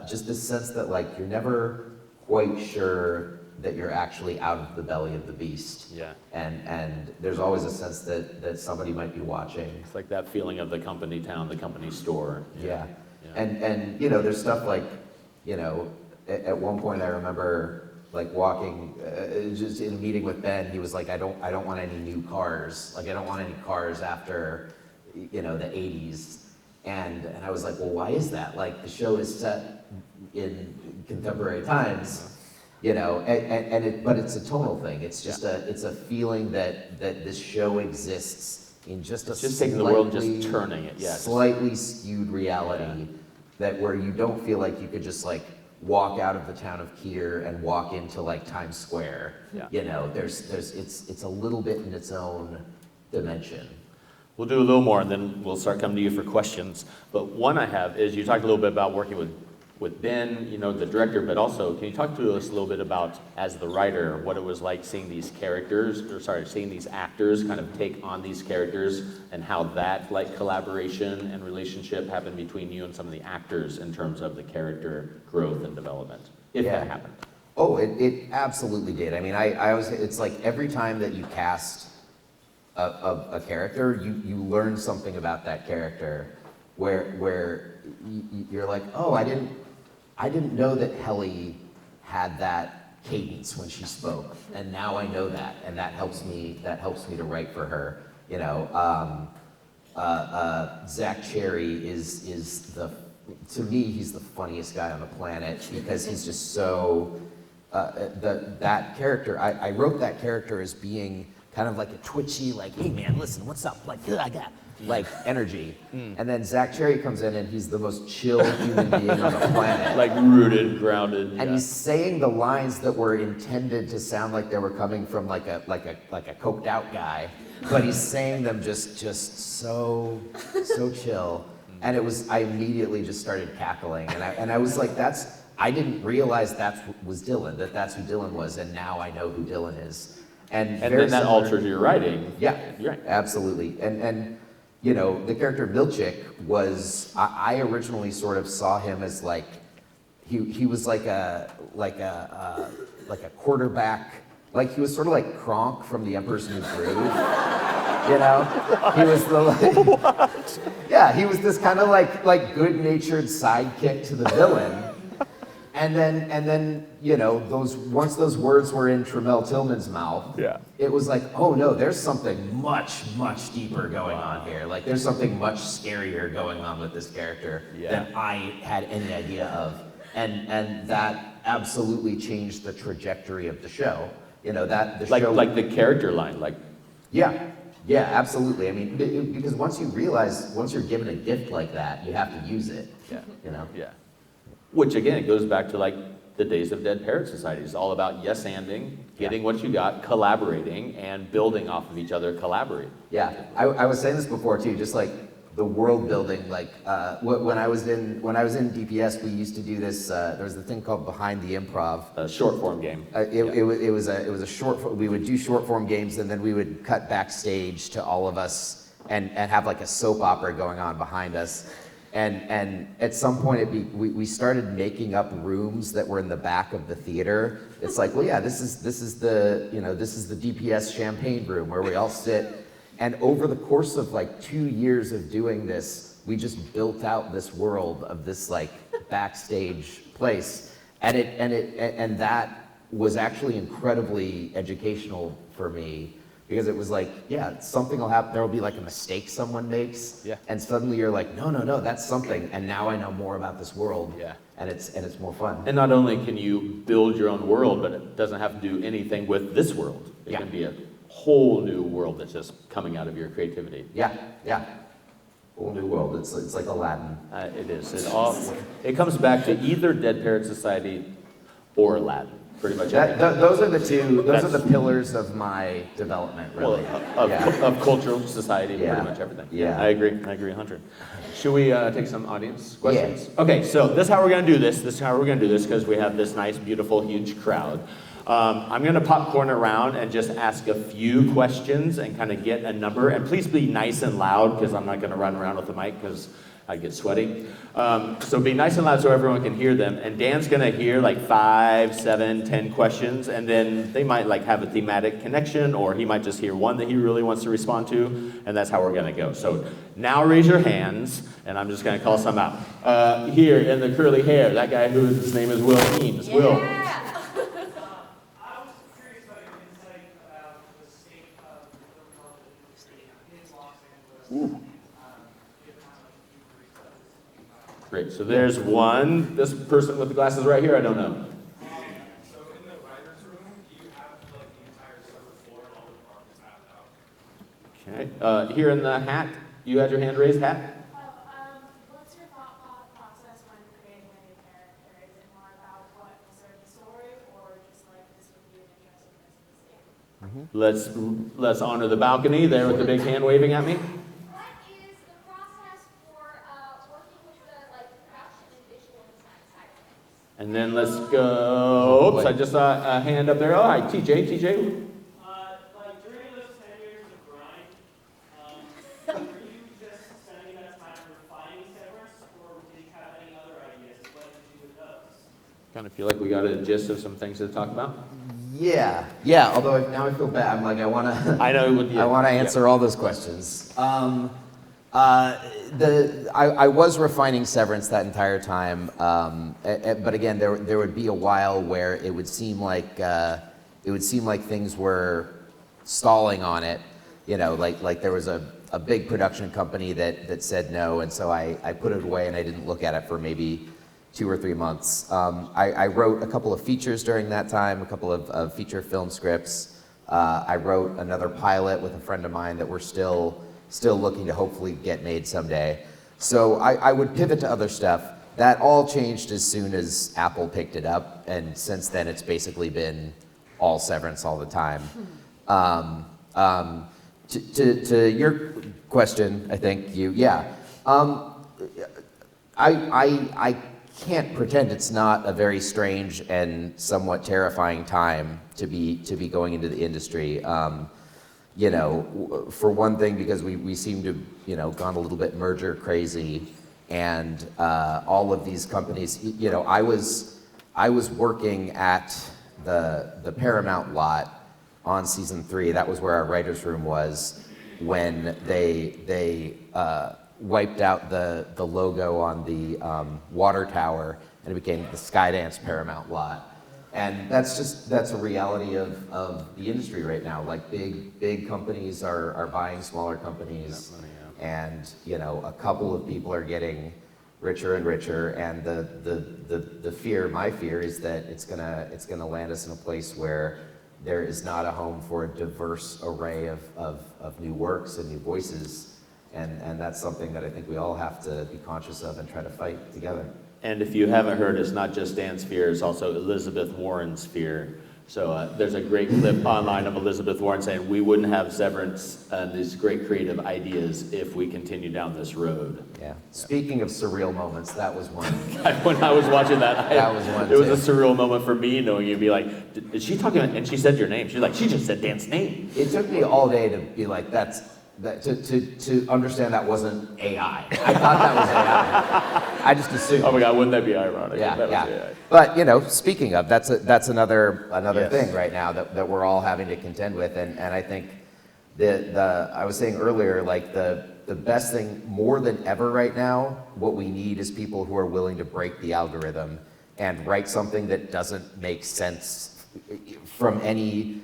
just this sense that like you're never quite sure that you're actually out of the belly of the beast. Yeah. And there's always a sense that somebody might be watching. It's like that feeling of the company town, the company store. Yeah. And you know, there's stuff like, you know, at one point I remember like walking, just in a meeting with Ben, he was like, I don't want any new cars. Like I don't want any cars after, you know, the 80s. And I was like, well, why is that? Like the show is set in contemporary times, you know, but it's a tonal thing. It's just it's a feeling that this show exists in just a just taking the world and just turning it, slightly skewed reality that where you don't feel like you could just like walk out of the town of Keter and walk into like Times Square. You know, it's a little bit in its own dimension. We'll do a little more and then we'll start coming to you for questions. But one I have is you talked a little bit about working with Ben, you know, the director, but also can you talk to us a little bit about, as the writer, what it was like seeing these seeing these actors kind of take on these characters and how that like collaboration and relationship happened between you and some of the actors in terms of the character growth and development, if that happened. Oh, it absolutely did. I mean, I was, it's like every time that you cast a character, you learn something about that character where you're like, oh, I didn't know that Helly had that cadence when she spoke, and now I know that, and that helps me to write for her. You know, Zach Cherry is to me, he's the funniest guy on the planet because he's just so, that character, I wrote that character as being kind of like a twitchy, like, hey man, listen, what's up? Like, I got like energy. And then Zach Cherry comes in and he's the most chill human being on the planet. Like rooted, grounded. And he's saying the lines that were intended to sound like they were coming from like a coked out guy, but he's saying them just so chill. And I immediately just started cackling, and I was like, I didn't realize that was Dylan, that's who Dylan was, and now I know who Dylan is. And then that altered your writing. Yeah, you're right. Absolutely. And you know, the character Milchik was, I originally sort of saw him as like, he was like a quarterback, like he was sort of like Kronk from The Emperor's New Groove. You know, he was the yeah, he was this kind of like good-natured sidekick to the villain. And then you know, once those words were in Tramell Tillman's mouth, Yeah. it was like, oh no, there's something much deeper going on here. Like there's something much scarier going on with this character than I had any idea of. And that absolutely changed the trajectory of the show. You know, that the show like the character line, like yeah, absolutely. I mean, because once you're given a gift like that, you have to use it. Yeah. You know. Yeah. Which again, it goes back to like the days of Dead Parrot Society. It's all about yes-anding, getting what you got, collaborating, and building off of each other, collaborating. Yeah, I was saying this before too, just like the world building. Like when I was in DPS, we used to do this. There was the thing called Behind the Improv. A short form game. It was a short. We would do short form games, and then we would cut backstage to all of us and have like a soap opera going on behind us. And at some point we started making up rooms that were in the back of the theater. It's like, well, yeah, this is the DPS champagne room where we all sit. And over the course of like 2 years of doing this, we just built out this world of this like backstage place. And that was actually incredibly educational for me. Because it was like, yeah, something will happen. There will be like a mistake someone makes, and suddenly you're like, no, that's something. And now I know more about this world, and it's more fun. And not only can you build your own world, but it doesn't have to do anything with this world. It can be a whole new world that's just coming out of your creativity. Yeah, whole new world. It's like Aladdin. It is. It comes back to either Dead Parrot Society or Aladdin. Pretty much. Those are the two. Those are the pillars of my development, really. Of cultural society, pretty much everything. Yeah, I agree 100. Should we take some audience questions? Yeah. Okay, so this is how we're going to do this. Because we have this nice, beautiful, huge crowd. I'm going to popcorn around and just ask a few questions and kind of get a number. And please be nice and loud, because I'm not going to run around with the mic because I get sweaty. So be nice and loud so everyone can hear them. And Dan's going to hear like 5, 7, 10 questions, and then they might like have a thematic connection, or he might just hear one that he really wants to respond to, and that's how we're going to go. So now raise your hands, and I'm just going to call some out. Here in the curly hair, that guy his name is Will Eames. Yeah. Will. Ooh. Great, so there's one. This person with the glasses right here, I don't know. So in the writer's room, do you have like the entire server floor and all the departments mapped out? Okay, here in the hat, you had your hand raised, hat? What's your thought process when creating a new character? Is it more about what will serve the story, or just like this would be an interesting place to see? Let's honor the balcony there with the big hand waving at me. What is the process for working with the production and visual design side of things? And then let's go. Oops, I just saw a hand up there. Oh, hi, TJ. Like during those 10 years of grind, were you just spending that time refining Severance, or did you have any other ideas of what to do with those? Kind of feel like we got a gist of some things to talk about. Yeah. Although now I feel bad. I'm like, I want to. I know. I want to answer all those questions. I was refining Severance that entire time, but again, there would be a while where it would seem like things were stalling on it. You know, like there was a big production company that said no, and so I put it away and I didn't look at it for maybe 2 or 3 months. I wrote a couple of features during that time, a couple of feature film scripts. I wrote another pilot with a friend of mine that we're still looking to hopefully get made someday. So I would pivot to other stuff. That all changed as soon as Apple picked it up, and since then it's basically been all Severance all the time. To your question, I think I can't pretend it's not a very strange and somewhat terrifying time to be going into the industry. You know, for one thing, because we seem to, gone a little bit merger crazy, and all of these companies, I was working at the Paramount lot on season 3. That was where our writer's room was. when they wiped out the logo on the water tower, and it became the Skydance Paramount lot. And that's a reality of the industry right now. Like big companies are buying smaller companies, and a couple of people are getting richer and richer. And the fear, my fear, is that it's gonna land us in a place where there is not a home for a diverse array of new works and new voices. And that's something that I think we all have to be conscious of and try to fight together. And if you haven't heard, it's not just Dan's fear, it's also Elizabeth Warren's fear. So there's a great clip online of Elizabeth Warren saying, we wouldn't have Severance and these great creative ideas if we continue down this road. Yeah. Speaking of surreal moments, that was one. When I was watching that, That was one it was too. a surreal moment for me, knowing you'd be like, is she talking? And she said your name. She's like, she just said Dan's name. It took me all day to be like, to understand that wasn't AI. I thought that was AI. I just assumed. Oh my God, wouldn't that be ironic? Yeah, if that was yeah. AI? But speaking of, that's another Yes. thing right now that we're all having to contend with, and I think I was saying earlier, like the best thing more than ever right now, what we need is people who are willing to break the algorithm and write something that doesn't make sense from any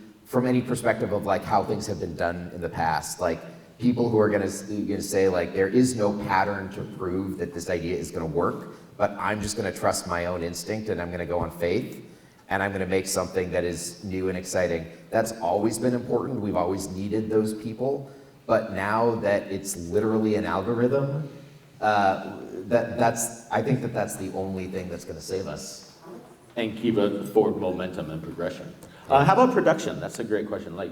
perspective of like how things have been done in the past. Like people who are gonna say like there is no pattern to prove that this idea is gonna work, but I'm just gonna trust my own instinct and I'm gonna go on faith and I'm gonna make something that is new and exciting. That's always been important. We've always needed those people, but now that it's literally an algorithm, I think that's the only thing that's gonna save us. And keep a forward momentum and progression. How about production? That's a great question. Like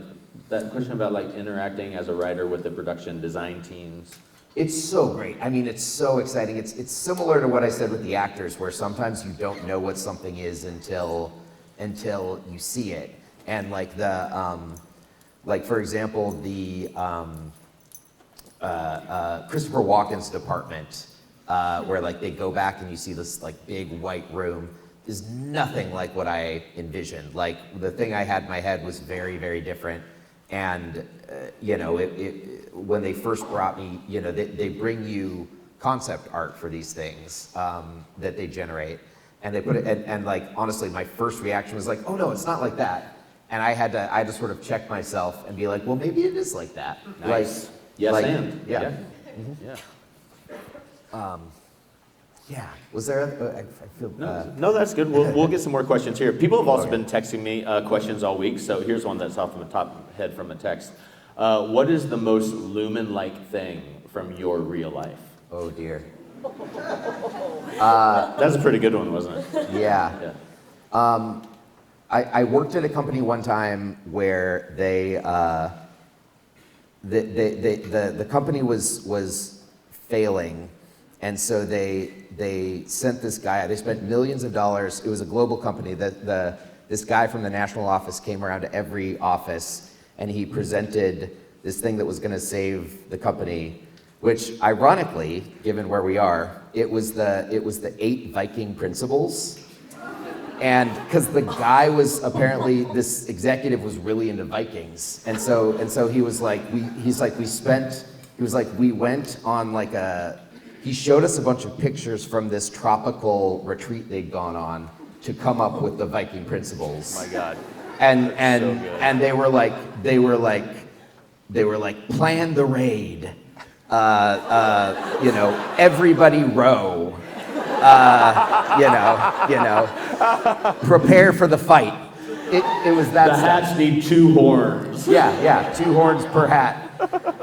that question about like interacting as a writer with the production design teams. It's so great. I mean, it's so exciting. It's similar to what I said with the actors, where sometimes you don't know what something is until you see it. And like for example, the Christopher Walken's department, where like they go back and you see this like big white room, is nothing like what I envisioned. Like the thing I had in my head was very, very different. And when they first brought me, they bring you concept art for these things that they generate, and they put it. And like honestly, my first reaction was like, oh no, it's not like that. And I had to sort of check myself and be like, well, maybe it is like that. Nice. Like, Yes, like, and. yeah. Yeah. Yeah. Was there? I feel. No, that's good. We'll get some more questions here. People have also been texting me questions all week. So here's one that's off the top head from a text. What is the most Lumen-like thing from your real life? Oh dear. That's a pretty good one, wasn't it? Yeah. I worked at a company one time where the company was failing, and so they sent this guy. They spent millions of dollars. It was a global company. This guy from the national office came around to every office, and he presented this thing that was going to save the company. Which, ironically, given where we are, it was the 8 Viking principles. And because the guy was apparently, this executive was really into Vikings, and so he was like, we went on like he showed us a bunch of pictures from this tropical retreat they'd gone on to come up with the Viking principles. Oh my God. And they were like, plan the raid, everybody row. Prepare for the fight. It was that The stuff. hats need 2 horns. Yeah, 2 horns per hat.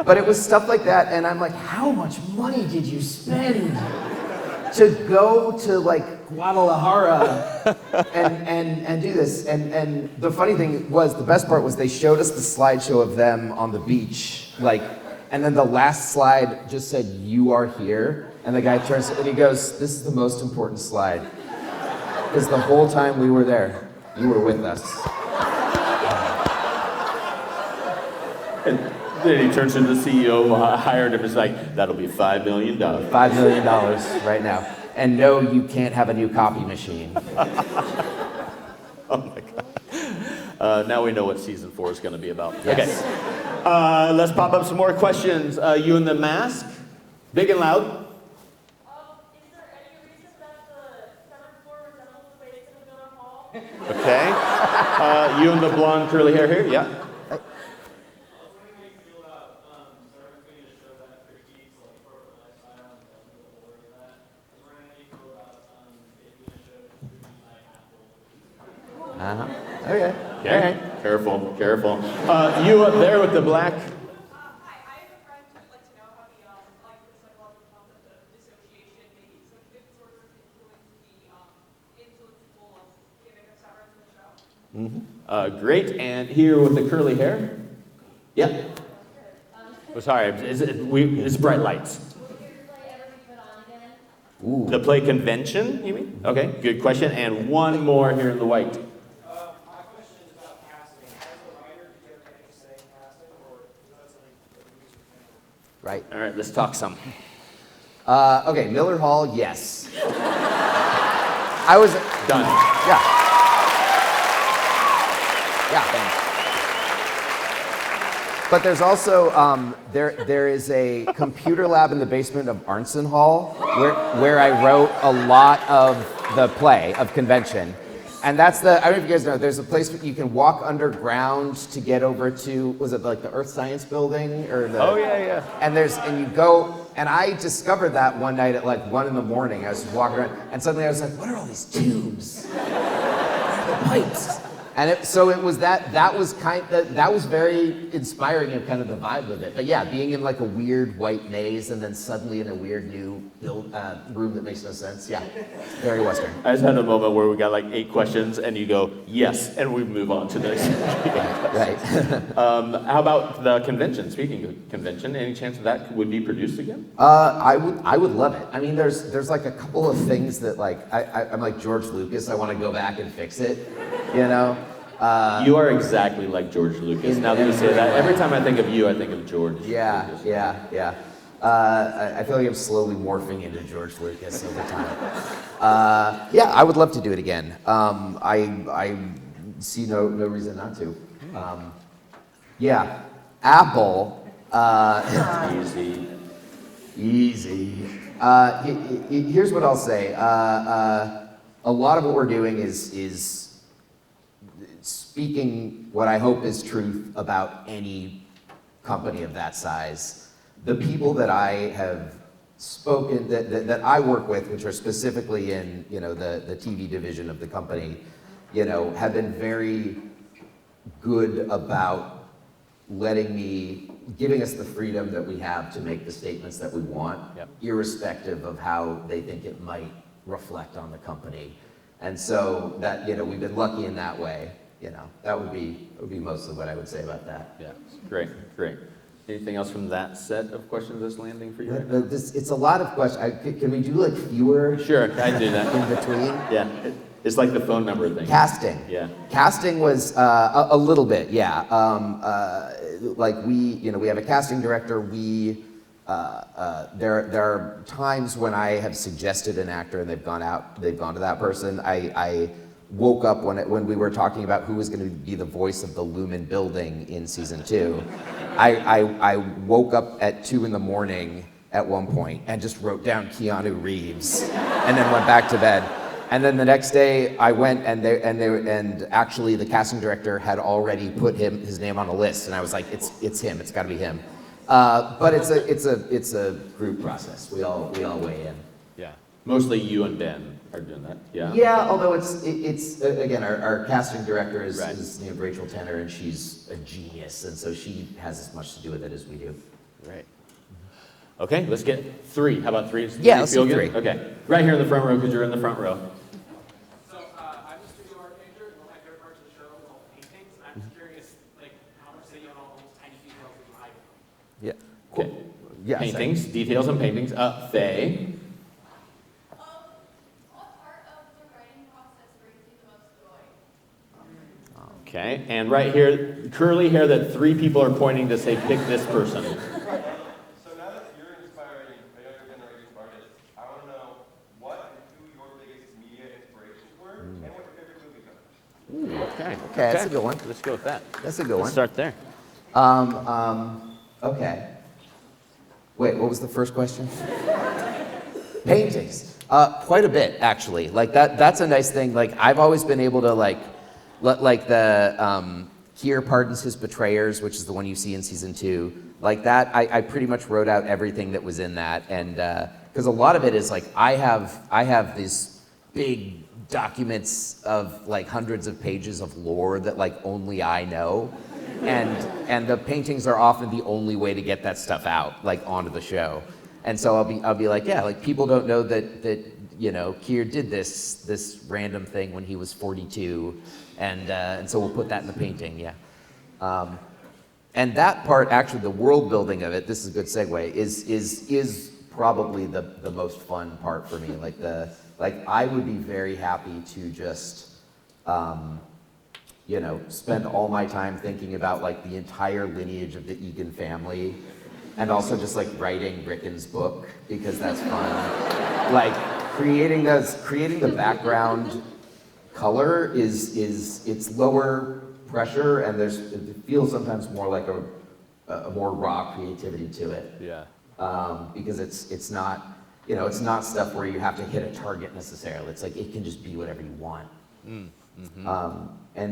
But it was stuff like that, and I'm like, how much money did you spend to go to like Guadalajara and do this? And the funny thing was, the best part was they showed us the slideshow of them on the beach, like, and then the last slide just said, "You are here." And the guy turns and he goes, "This is the most important slide. Because the whole time we were there, you were with us." And then he turns to the CEO who hired him. It's like, that'll be $5 million. $5 million right now. And no, you can't have a new copy machine. Oh my God. Now we know what season 4 is going to be about. Yes. Okay. Let's pop up some more questions. You in the mask? Big and loud. Is there any reason that the seventh floor resembles the way it's in the Miller Hall? Okay. You in the blonde curly hair here? Yeah. Okay. Okay. Careful, careful. You up there with the black. Hi, I have a friend who would like to know how the the psychological concept of dissociation maybe some good sort of influence of giving a Severance in the show. Great. And here with the curly hair. Yep. Oh, sorry, it's bright lights. Ooh. The play convention, you mean? Okay, good question. And one more here in the white. My question is about casting. As a writer, do you have any say in casting, or is that something that you use for Right. All right, let's talk some. Okay, Miller Hall, yes. I was Done. Yeah. Yeah, thanks. But there's also there is a computer lab in the basement of Arnson Hall where I wrote a lot of the play of convention. And that's I don't know if you guys know, there's a place where you can walk underground to get over to, was it like the Earth Science Building or the? Oh yeah. And you go, and I discovered that one night at like 1 a.m. I was walking around, and suddenly I was like, what are all these tubes? What are the pipes? And so it was that was very inspiring and kind of the vibe of it. But yeah, being in like a weird white maze and then suddenly in a weird new room that makes no sense. Yeah, very Western. I just had a moment where we got like 8 questions and you go, yes, and we move on to the next. Right. How about the convention? Speaking of convention, any chance that would be produced again? I would love it. I mean, there's like a couple of things that like I'm like George Lucas. I want to go back and fix it, you know. You are exactly like George Lucas. Now that you say that, every time I think of you, I think of George. Yeah, Lucas. yeah. I feel like I'm slowly morphing into George Lucas over time. Yeah, I would love to do it again. I see no reason not to. Yeah, Apple. Easy. Here's what I'll say. A lot of what we're doing is speaking what I hope is truth about any company of that size. The people that I have spoken, that I work with, which are specifically in the TV division of the company, have been very good about giving us the freedom that we have to make the statements that we want, irrespective of how they think it might reflect on the company. And so that, we've been lucky in that way. That would be mostly what I would say about that. Yeah, great. Anything else from that set of questions that's landing for you right now? It's a lot of questions. Can we do like fewer? Sure, I do that. In between? Yeah, it's like the phone number thing. Casting. Yeah. Casting was a little bit, yeah. Like we have a casting director. There are times when I have suggested an actor and they've gone to that person. I woke up when we were talking about who was going to be the voice of the Lumen building in season 2. I woke up at 2 a.m. at one point and just wrote down Keanu Reeves and then went back to bed. And then the next day I went and actually the casting director had already put his name on a list, and I was like, it's him. It's got to be him. But it's a group process. We all weigh in. Yeah. Mostly you and Ben are doing that. Yeah. Yeah, although it's again our casting director is Rachel Tanner, and she's a genius, and so she has as much to do with it as we do. Right. Okay, let's get 3. How about 3? Yeah, let's do 3. 3. Okay, right here in the front row because you're in the front row. So I'm a studio art major, and one of my favorite parts of the show is all the paintings. And I'm just curious, like, how much say you own all those tiny details that you hide? Yeah. Okay. Yeah. Paintings, details on paintings. Faye. What part of the writing process brings you the most joy? Okay, and right here, curly hair that 3 people are pointing to say, pick this person. So now that you're inspiring, I know you're been a writing artist, I want to know what and who your biggest media inspirations were and what your favorite movie was. Ooh, okay. Okay, that's a good one. Let's go with that. That's a good Let's one. start there. Okay. Wait, what was the first question? Paintings. Quite a bit, actually. Like that's a nice thing. Like I've always been able to like the Kier pardons his betrayers, which is the one you see in season 2. Like that, I pretty much wrote out everything that was in that, and because a lot of it is like I have these big documents of like hundreds of pages of lore that like only I know, and the paintings are often the only way to get that stuff out, like onto the show. And so I'll be like, yeah, like people don't know that you know Kier did this random thing when he was 42, and so we'll put that in the painting, yeah. And that part, actually, the world building of it, this is a good segue, is probably the most fun part for me. Like I would be very happy to just, you know, spend all my time thinking about like the entire lineage of the Egan family, and also just like writing Rickon's book, because that's fun. Like creating the background color it's lower pressure, and it feels sometimes more like a more raw creativity to it. Yeah. Because it's not, you know, it's not stuff where you have to hit a target necessarily. It's like it can just be whatever you want. And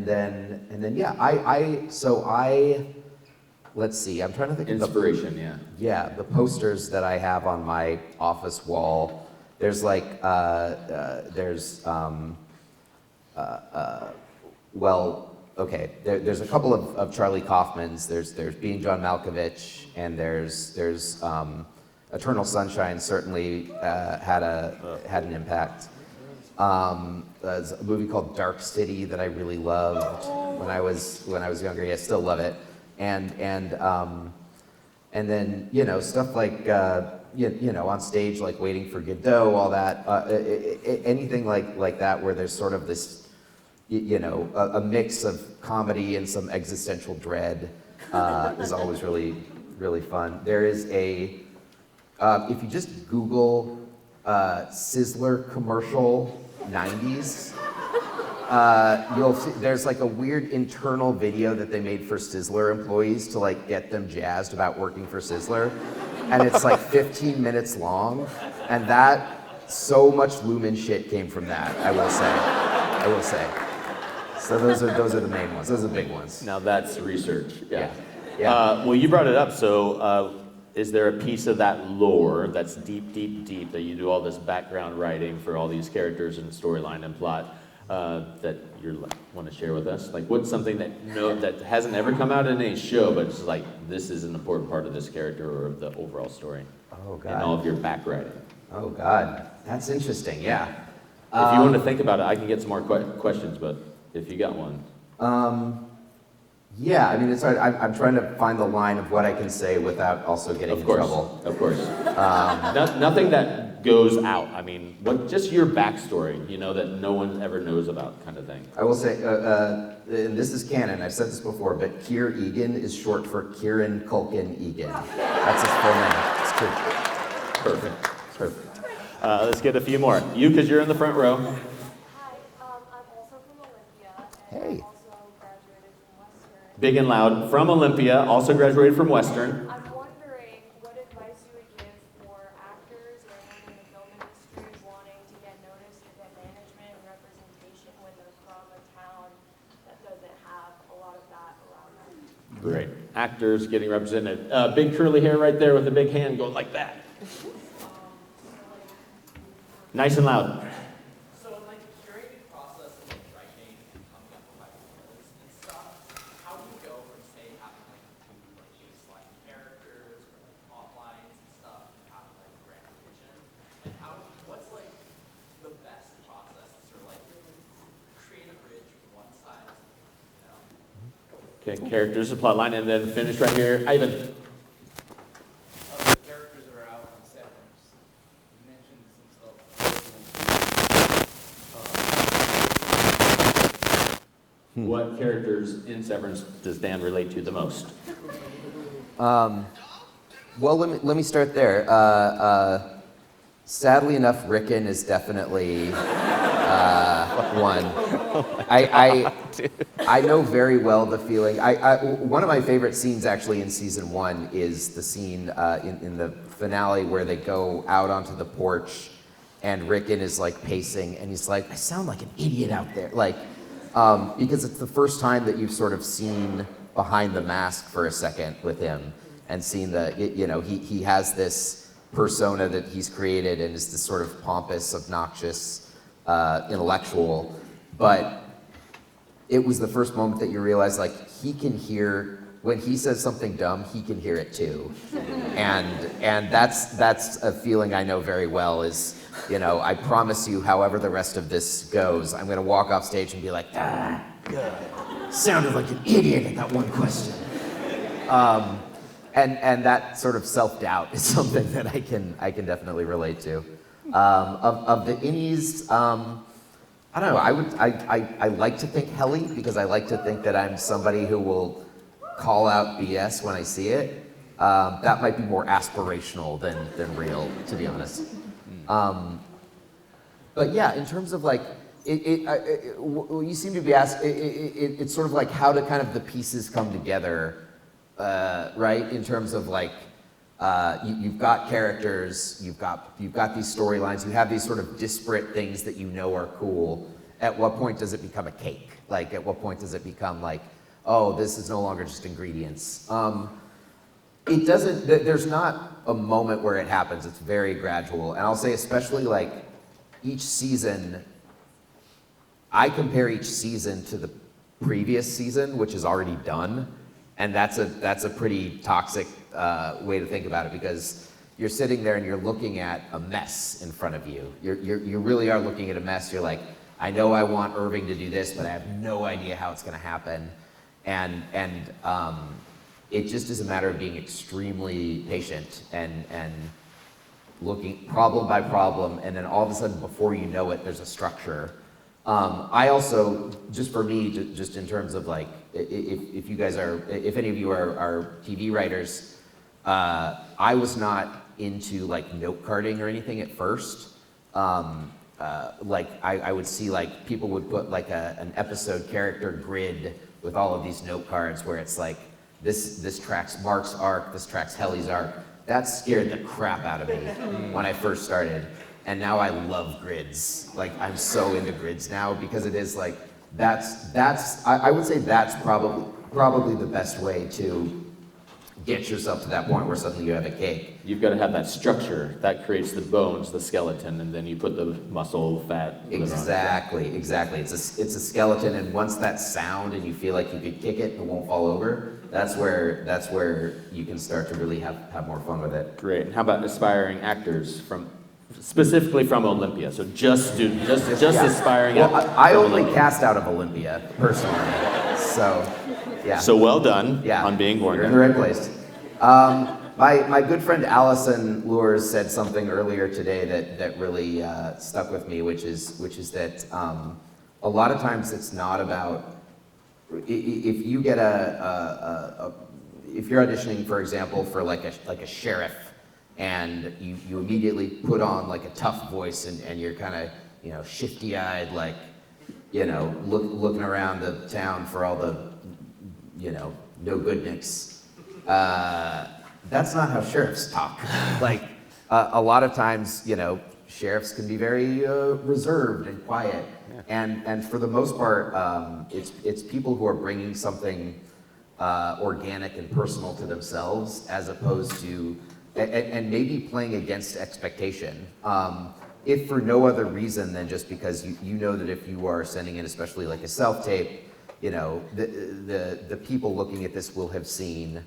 then yeah, so let's see, I'm trying to think Inspiration, yeah. Yeah, the posters that I have on my office wall, there's like, there's a couple of Charlie Kaufman's. There's Being John Malkovich, and there's Eternal Sunshine certainly had an impact. There's a movie called Dark City that I really loved when I was younger. Yeah, I still love it. And then you know stuff like you know on stage like Waiting for Godot, all that. Anything like that where there's sort of this you know a mix of comedy and some existential dread is always really fun. There is a if you just Google Sizzler commercial 90s. You'll see there's like a weird internal video that they made for Sizzler employees to like get them jazzed about working for Sizzler, and it's like 15 minutes long, and that so much Lumen shit came from that. I will say. So those are the main ones. Those are the big ones. Now that's research. Yeah. Yeah. Well, you brought it up. So, is there a piece of that lore that's deep that you do all this background writing for all these characters and storyline and plot that you want to share with us? Like, what's something that hasn't ever come out in any show, but it's like this is an important part of this character or of the overall story? Oh God. And all of your back writing. Oh God, that's interesting. Yeah. If you want to think about it, I can get some more questions, but if you got one. Yeah, I mean, it's hard. I'm trying to find the line of what I can say without also getting in trouble. Of course. Nothing that goes out. I mean, just your backstory, you know, that no one ever knows about, kind of thing. I will say, and this is canon, I've said this before, but Kier Egan is short for Kieran Culkin Egan. That's his full name. It's true. Perfect. Let's get a few more. You, because you're in the front row. Hi, I'm also from Olympia, and Hey. also graduated from Western. Big and loud. From Olympia, also graduated from Western. I'm wondering what advice you would give for actors or anyone in the film industry wanting to get noticed or get management and representation when they're from a town that doesn't have a lot of that around them. Great. Actors getting represented. Big curly hair right there with a big hand going like that. Nice and loud. So, like, during the process of like writing and coming up with like words and stuff, how do you go from say having like two like baseline characters or like plot lines and stuff and having like a grand vision, and what's like the best process to sort of like create a bridge from one side, you know? Okay, characters, a plot line, and then finish right here. Ivan. The characters that are out on Severance, you mentioned some stuff. What characters in Severance does Dan relate to the most? Well, let me start there. Sadly enough, Rickon is definitely one. I know very well the feeling. One of my favorite scenes actually in season 1 is the scene in the finale where they go out onto the porch and Rickon is like pacing and he's like, I sound like an idiot out there. Like, because it's the first time that you've sort of seen behind the mask for a second with him and seen he has this persona that he's created and is this sort of pompous, obnoxious intellectual. But it was the first moment that you realize, like, he can hear, when he says something dumb, he can hear it too. And that's a feeling I know very well is, I promise you, however the rest of this goes, I'm gonna walk off stage and be like, sounded like an idiot at that one question. And that sort of self-doubt is something that I can definitely relate to. Of the innies, I don't know, I like to think Helly because I like to think that I'm somebody who will call out BS when I see it. That might be more aspirational than real, to be honest. But yeah, in terms of like, you seem to be asked, it's sort of like how do kind of the pieces come together, right? In terms of like, you've got characters, you've got these storylines, you have these sort of disparate things that you know are cool. At what point does it become a cake? Like, at what point does it become like, oh, this is no longer just ingredients? It doesn't, there's not a moment where it happens, it's very gradual. And I'll say especially like each season, I compare each season to the previous season, which is already done. And that's a pretty toxic way to think about it because you're sitting there and you're looking at a mess in front of you. You really are looking at a mess. You're like, I know I want Irving to do this, but I have no idea how it's gonna happen. And it just is a matter of being extremely patient and looking problem by problem, and then all of a sudden, before you know it, there's a structure. I also, just for me, just in terms of like, if you guys are, if any of you are TV writers, I was not into like note carding or anything at first. Like I would see like people would put like an episode character grid with all of these note cards where it's like, this tracks Mark's arc, this tracks Helly's arc. That scared the crap out of me when I first started. And now I love grids. Like, I'm so into grids now because it is like, I would say that's probably the best way to get yourself to that point where suddenly you have a cake. You've got to have that structure that creates the bones, the skeleton, and then you put the muscle, fat. Exactly. It's a skeleton, and once that's sound and you feel like you could kick it and it won't fall over, that's where you can start to really have more fun with it. Great. And how about aspiring actors specifically from Olympia? So just aspiring. Well, I only cast out of Olympia personally, so yeah. So well done on being born You're there. in the right place. My good friend Allison Lures said something earlier today that really stuck with me, which is that a lot of times it's not about if you get if you're auditioning, for example, for like a sheriff, and you immediately put on like a tough voice and you're kind of shifty-eyed, like looking around the town for all the no good nicks. That's not how sheriffs talk. Like a lot of times, sheriffs can be very reserved and quiet. Yeah. And for the most part, it's people who are bringing something organic and personal to themselves, as opposed to and maybe playing against expectation. If for no other reason than just because you know that if you are sending in, especially like a self-tape, the people looking at this will have seen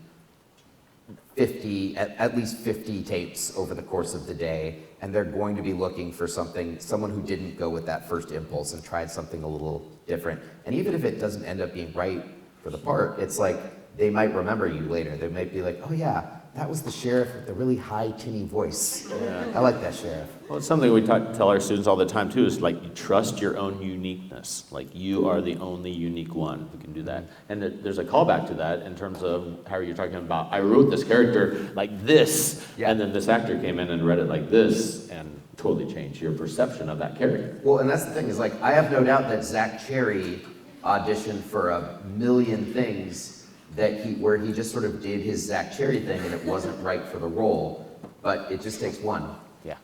at least 50 tapes over the course of the day, and they're going to be looking for someone who didn't go with that first impulse and tried something a little different. And even if it doesn't end up being right for the part, it's like they might remember you later. They might be like, oh yeah, that was the sheriff with the really high, tinny voice. Yeah. I like that sheriff. Well, it's something we tell our students all the time too, is like, you trust your own uniqueness. Like, you are the only unique one who can do that. And there's a callback to that in terms of how you're talking about, I wrote this character like this, and then this actor came in and read it like this, and totally changed your perception of that character. Well, and that's the thing, is like, I have no doubt that Zach Cherry auditioned for a million things where he just sort of did his Zach Cherry thing and it wasn't right for the role, but it just takes one. Yeah,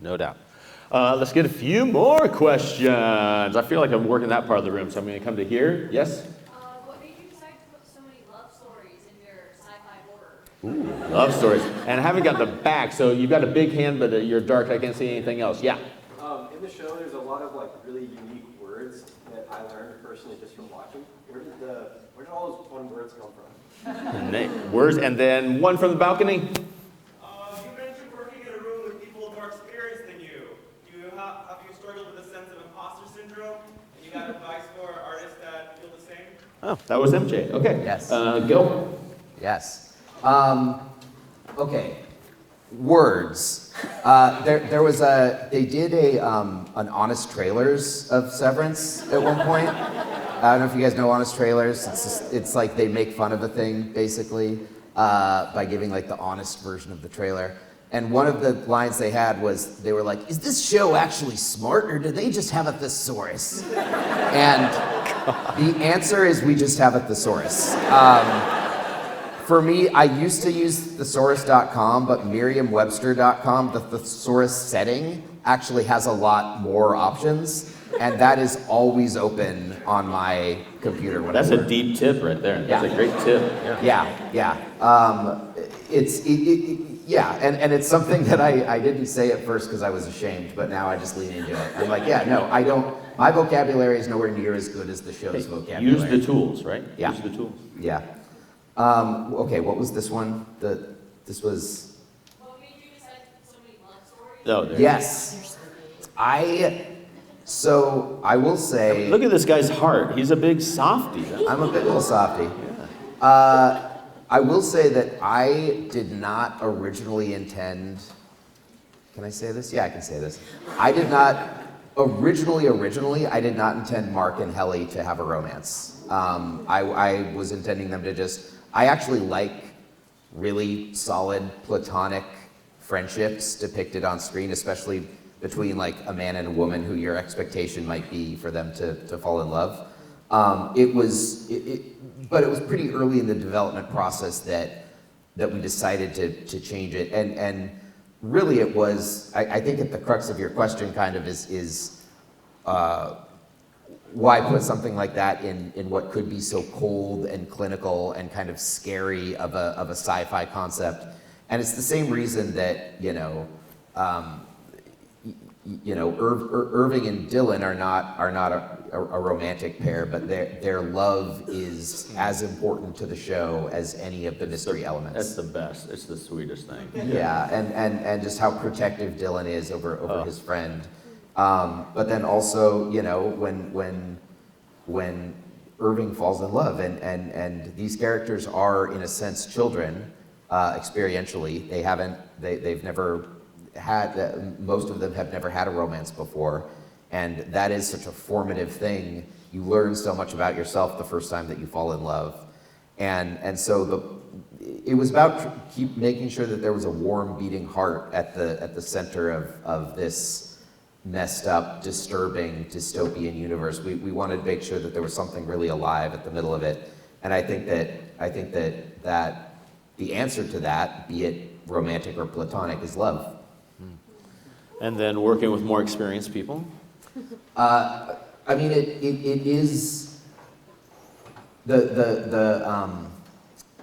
no doubt. Let's get a few more questions. I feel like I'm working that part of the room, so I'm going to come to here. Yes? What made you decide to put so many love stories in your sci-fi horror? Ooh, love stories. And I haven't got the back, so you've got a big hand, but you're dark. I can't see anything else. Yeah? In the show, there's a lot of like really unique words that I learned personally just from watching. Where did all those fun words come from? Words, and then one from the balcony. You mentioned working in a room with people with more experience than you. Have you struggled with a sense of imposter syndrome? And you got advice for artists that feel the same? Oh, that was MJ. Okay. Yes. Go. Yes. Okay. Words. They did an Honest Trailers of Severance at one point. I don't know if you guys know Honest Trailers. It's like they make fun of a thing, basically, by giving like the honest version of the trailer. And one of the lines they had was, they were like, is this show actually smart, or do they just have a thesaurus? And the answer is, we just have a thesaurus. For me, I used to use thesaurus.com, but Merriam-Webster.com, the thesaurus setting, actually has a lot more options, and that is always open on my computer. That's a deep tip right there. That's a great tip. Yeah. And it's something that I didn't say at first because I was ashamed, but now I just lean into it. I'm like, yeah, no, I don't. My vocabulary is nowhere near as good as the show's vocabulary. Use the tools, right? Yeah. Use the tools. Yeah. Okay, what was this one? This was. What made you decide to put so many love stories? Oh, there. Yes. So I will say. Look at this guy's heart. He's a big softie. I'm a big little softie. Yeah. I will say that I did not originally intend. Can I say this? Yeah, I can say this. I did not originally. I did not intend Mark and Helly to have a romance. I was intending them to just. I actually like really solid platonic friendships depicted on screen, especially between like a man and a woman who your expectation might be for them to fall in love. But it was pretty early in the development process that we decided to change it, and really it was. I think at the crux of your question kind of is why put something like that in what could be so cold and clinical and kind of scary of a sci-fi concept. And it's the same reason that Irving and Dylan are not a romantic pair, but their love is as important to the show as any of the mystery elements. That's the best. It's the sweetest thing. Yeah, and just how protective Dylan is over his friend. But then also, when Irving falls in love, and these characters are in a sense children, experientially. They've never had, most of them have never had a romance before, and that is such a formative thing. You learn so much about yourself the first time that you fall in love, and so it was about keep making sure that there was a warm beating heart at the center of this messed up, disturbing, dystopian universe. We wanted to make sure that there was something really alive at the middle of it, and I think that the answer to that, be it romantic or platonic, is love. And then working with more experienced people? I mean, it is the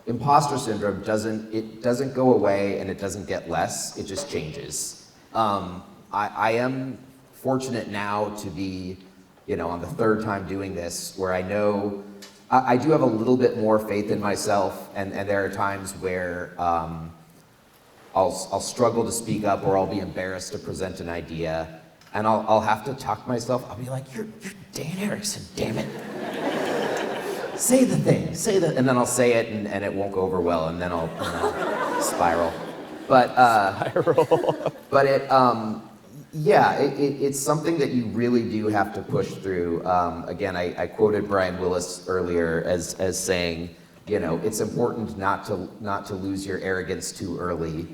imposter syndrome doesn't go away, and it doesn't get less. It just changes. I am fortunate now to be, on the third time doing this, where I know I do have a little bit more faith in myself, and there are times where I'll struggle to speak up, or I'll be embarrassed to present an idea, and I'll have to talk myself. I'll be like, "You're Dan Erickson, damn it!" say the thing, and then I'll say it and it won't go over well, and then I'll spiral. But but it's something that you really do have to push through. Again, I quoted Brian Willis earlier as saying, you know, it's important not to lose your arrogance too early.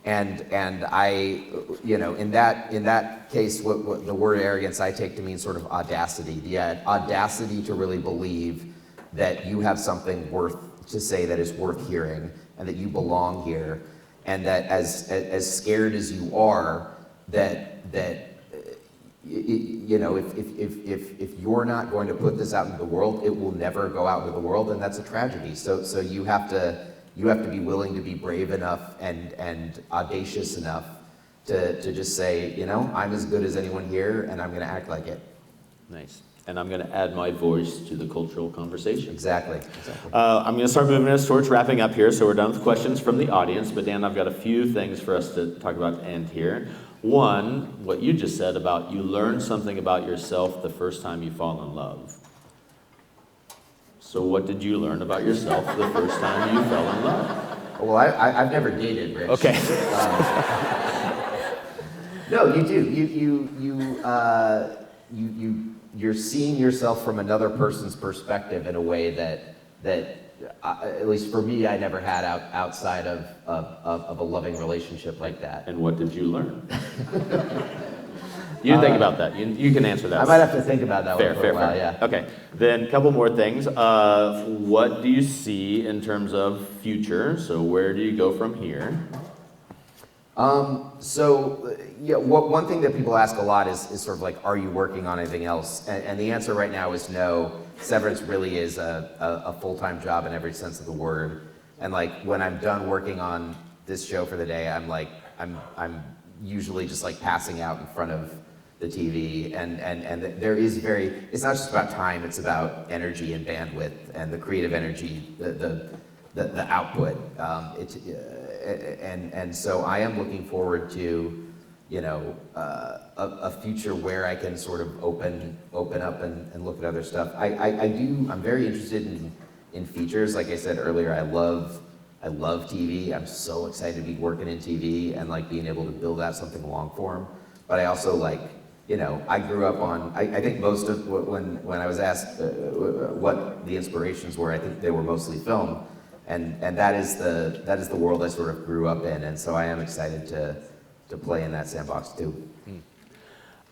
And I, you know, in that case, what the word arrogance I take to mean sort of audacity, the audacity to really believe that you have something to say that is worth hearing, and that you belong here, and that as scared as you are, that you know, if you're not going to put this out into the world, it will never go out into the world, and that's a tragedy. So you have to be willing to be brave enough and audacious enough to just say, you know, I'm as good as anyone here, and I'm going to act like it. Nice. And I'm going to add my voice to the cultural conversation. Exactly. I'm going to start moving us towards wrapping up here, so we're done with questions from the audience. But Dan, I've got a few things for us to talk about to end here. One, what you just said about you learn something about yourself the first time you fall in love. So what did you learn about yourself the first time you fell in love? Well, I've never dated, Rich. Okay. No, you do. You're seeing yourself from another person's perspective in a way that at least for me, I never had outside of a loving relationship like that. And what did you learn? You think about that. You can answer that. I might have to think about that Fair, one for a while, fair. yeah. Okay, then a couple more things. What do you see in terms of future? So where do you go from here? One thing that people ask a lot is sort of like, are you working on anything else? And the answer right now is no. Severance really is a full-time job in every sense of the word. And like, when I'm done working on this show for the day, I'm usually just like passing out in front of the TV, and there is it's not just about time, it's about energy and bandwidth and the creative energy, the output. And so I am looking forward to, you know, a future where I can sort of open up and look at other stuff. I'm very interested in features. Like I said earlier, I love TV. I'm so excited to be working in TV and like being able to build out something long form. But I also like, you know, I grew up on, I think most of, when I was asked what the inspirations were, I think they were mostly film. And that is the world I sort of grew up in. And so I am excited to play in that sandbox too.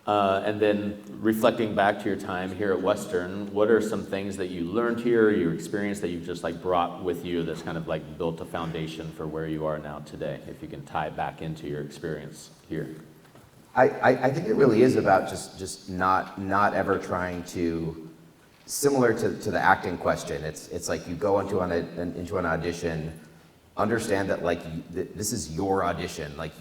And then reflecting back to your time here at Western, what are some things that you learned here, your experience that you've just like brought with you that's kind of like built a foundation for where you are now today, if you can tie it back into your experience here? I think it really is about just not ever trying to, similar to the acting question, it's like you go into an audition, understand that like this is your audition, like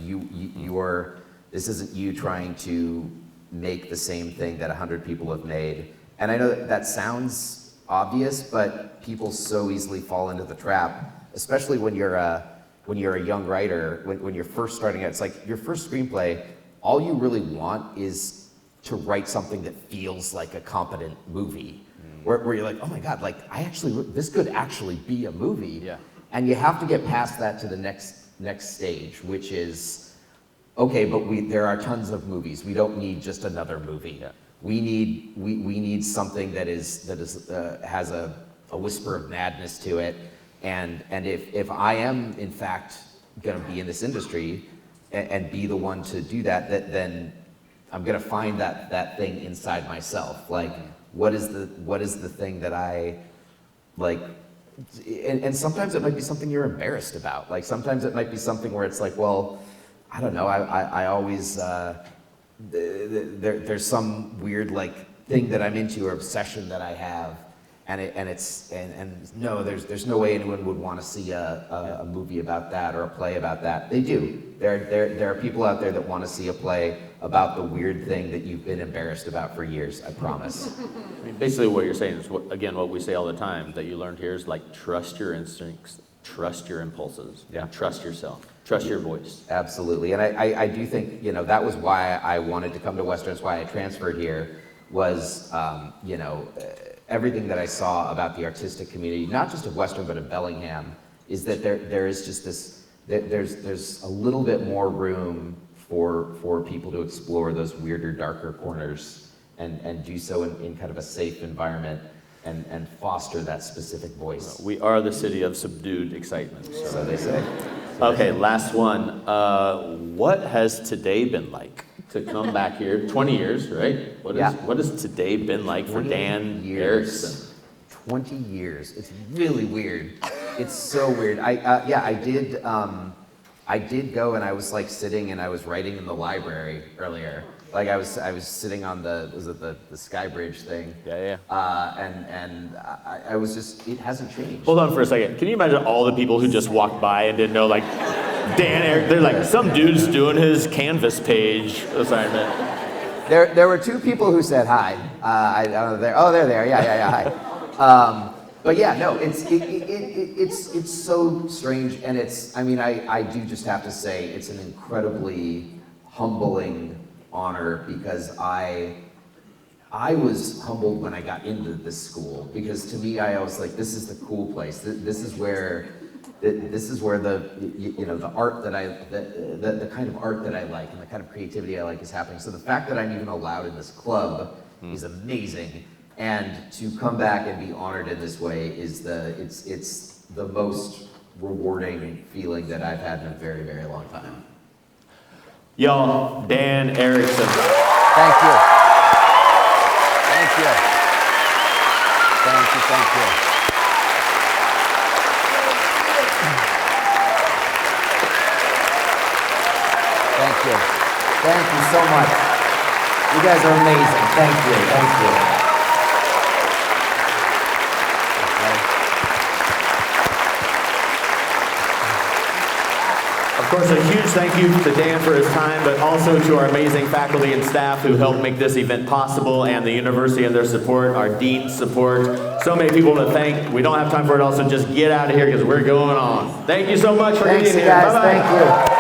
this isn't you trying to make the same thing that 100 people have made. And I know that sounds obvious, but people so easily fall into the trap, especially when you're a young writer, when you're first starting out. It's like your first screenplay, all you really want is to write something that feels like a competent movie, where you're like, oh my God, like this could actually be a movie. Yeah. And you have to get past that to the next stage, which is, okay, but there are tons of movies. We don't need just another movie. Yeah. We need something that has a whisper of madness to it. And if I am in fact going to be in this industry and be the one to do that, then I'm going to find that thing inside myself. Like, what is the thing that I like? And sometimes it might be something you're embarrassed about. Like sometimes it might be something where it's like, well, I don't know. I always there's some weird like thing that I'm into or obsession that I have, and no, there's no way anyone would want to see a movie about that or a play about that. They do. There are people out there that want to see a play about the weird thing that you've been embarrassed about for years. I promise. I mean, basically what you're saying is, what we say all the time that you learned here is like, trust your instincts, trust your impulses, Yeah. trust yourself, trust your voice. Absolutely, and I do think, you know, that was why I wanted to come to Western. That's why I transferred here. Was everything that I saw about the artistic community, not just of Western, but of Bellingham, is that there is just this, there's a little bit more room for people to explore those weirder, darker corners and do so in kind of a safe environment and foster that specific voice. We are the city of subdued excitement. So they say. Okay, last one. What has today been like to come back here? 20 years, right? What has today been like for Dan Erickson? 20 years. It's really weird. It's so weird. I did go and I was like sitting and I was writing in the library earlier. Like I was sitting on the Sky Bridge thing. Yeah. And I was just, it hasn't changed. Hold on for a second. Can you imagine all the people who just walked by and didn't know, like, Dan Erickson, they're like, some dude's doing his Canvas page assignment. There were two people who said hi. I don't know, they're there. Yeah, hi. But yeah, no, it's so strange, and I do just have to say it's an incredibly humbling honor, because I was humbled when I got into this school, because to me I was like, this is the cool place. This is where the art that the kind of art that I like and the kind of creativity I like is happening. So the fact that I'm even allowed in this club is amazing. And to come back and be honored in this way is it's the most rewarding feeling that I've had in a very, very long time. Y'all, Dan Erickson. Thank you. Thank you. Thank you, thank you. Thank you. Thank you so much. You guys are amazing. Thank you, thank you. Of course, a huge thank you to Dan for his time, but also to our amazing faculty and staff who helped make this event possible, and the university and their support, our dean's support. So many people to thank. We don't have time for it all, so just get out of here because we're going on. Thank you so much for being here. Thanks, guys. Bye-bye. Thank you.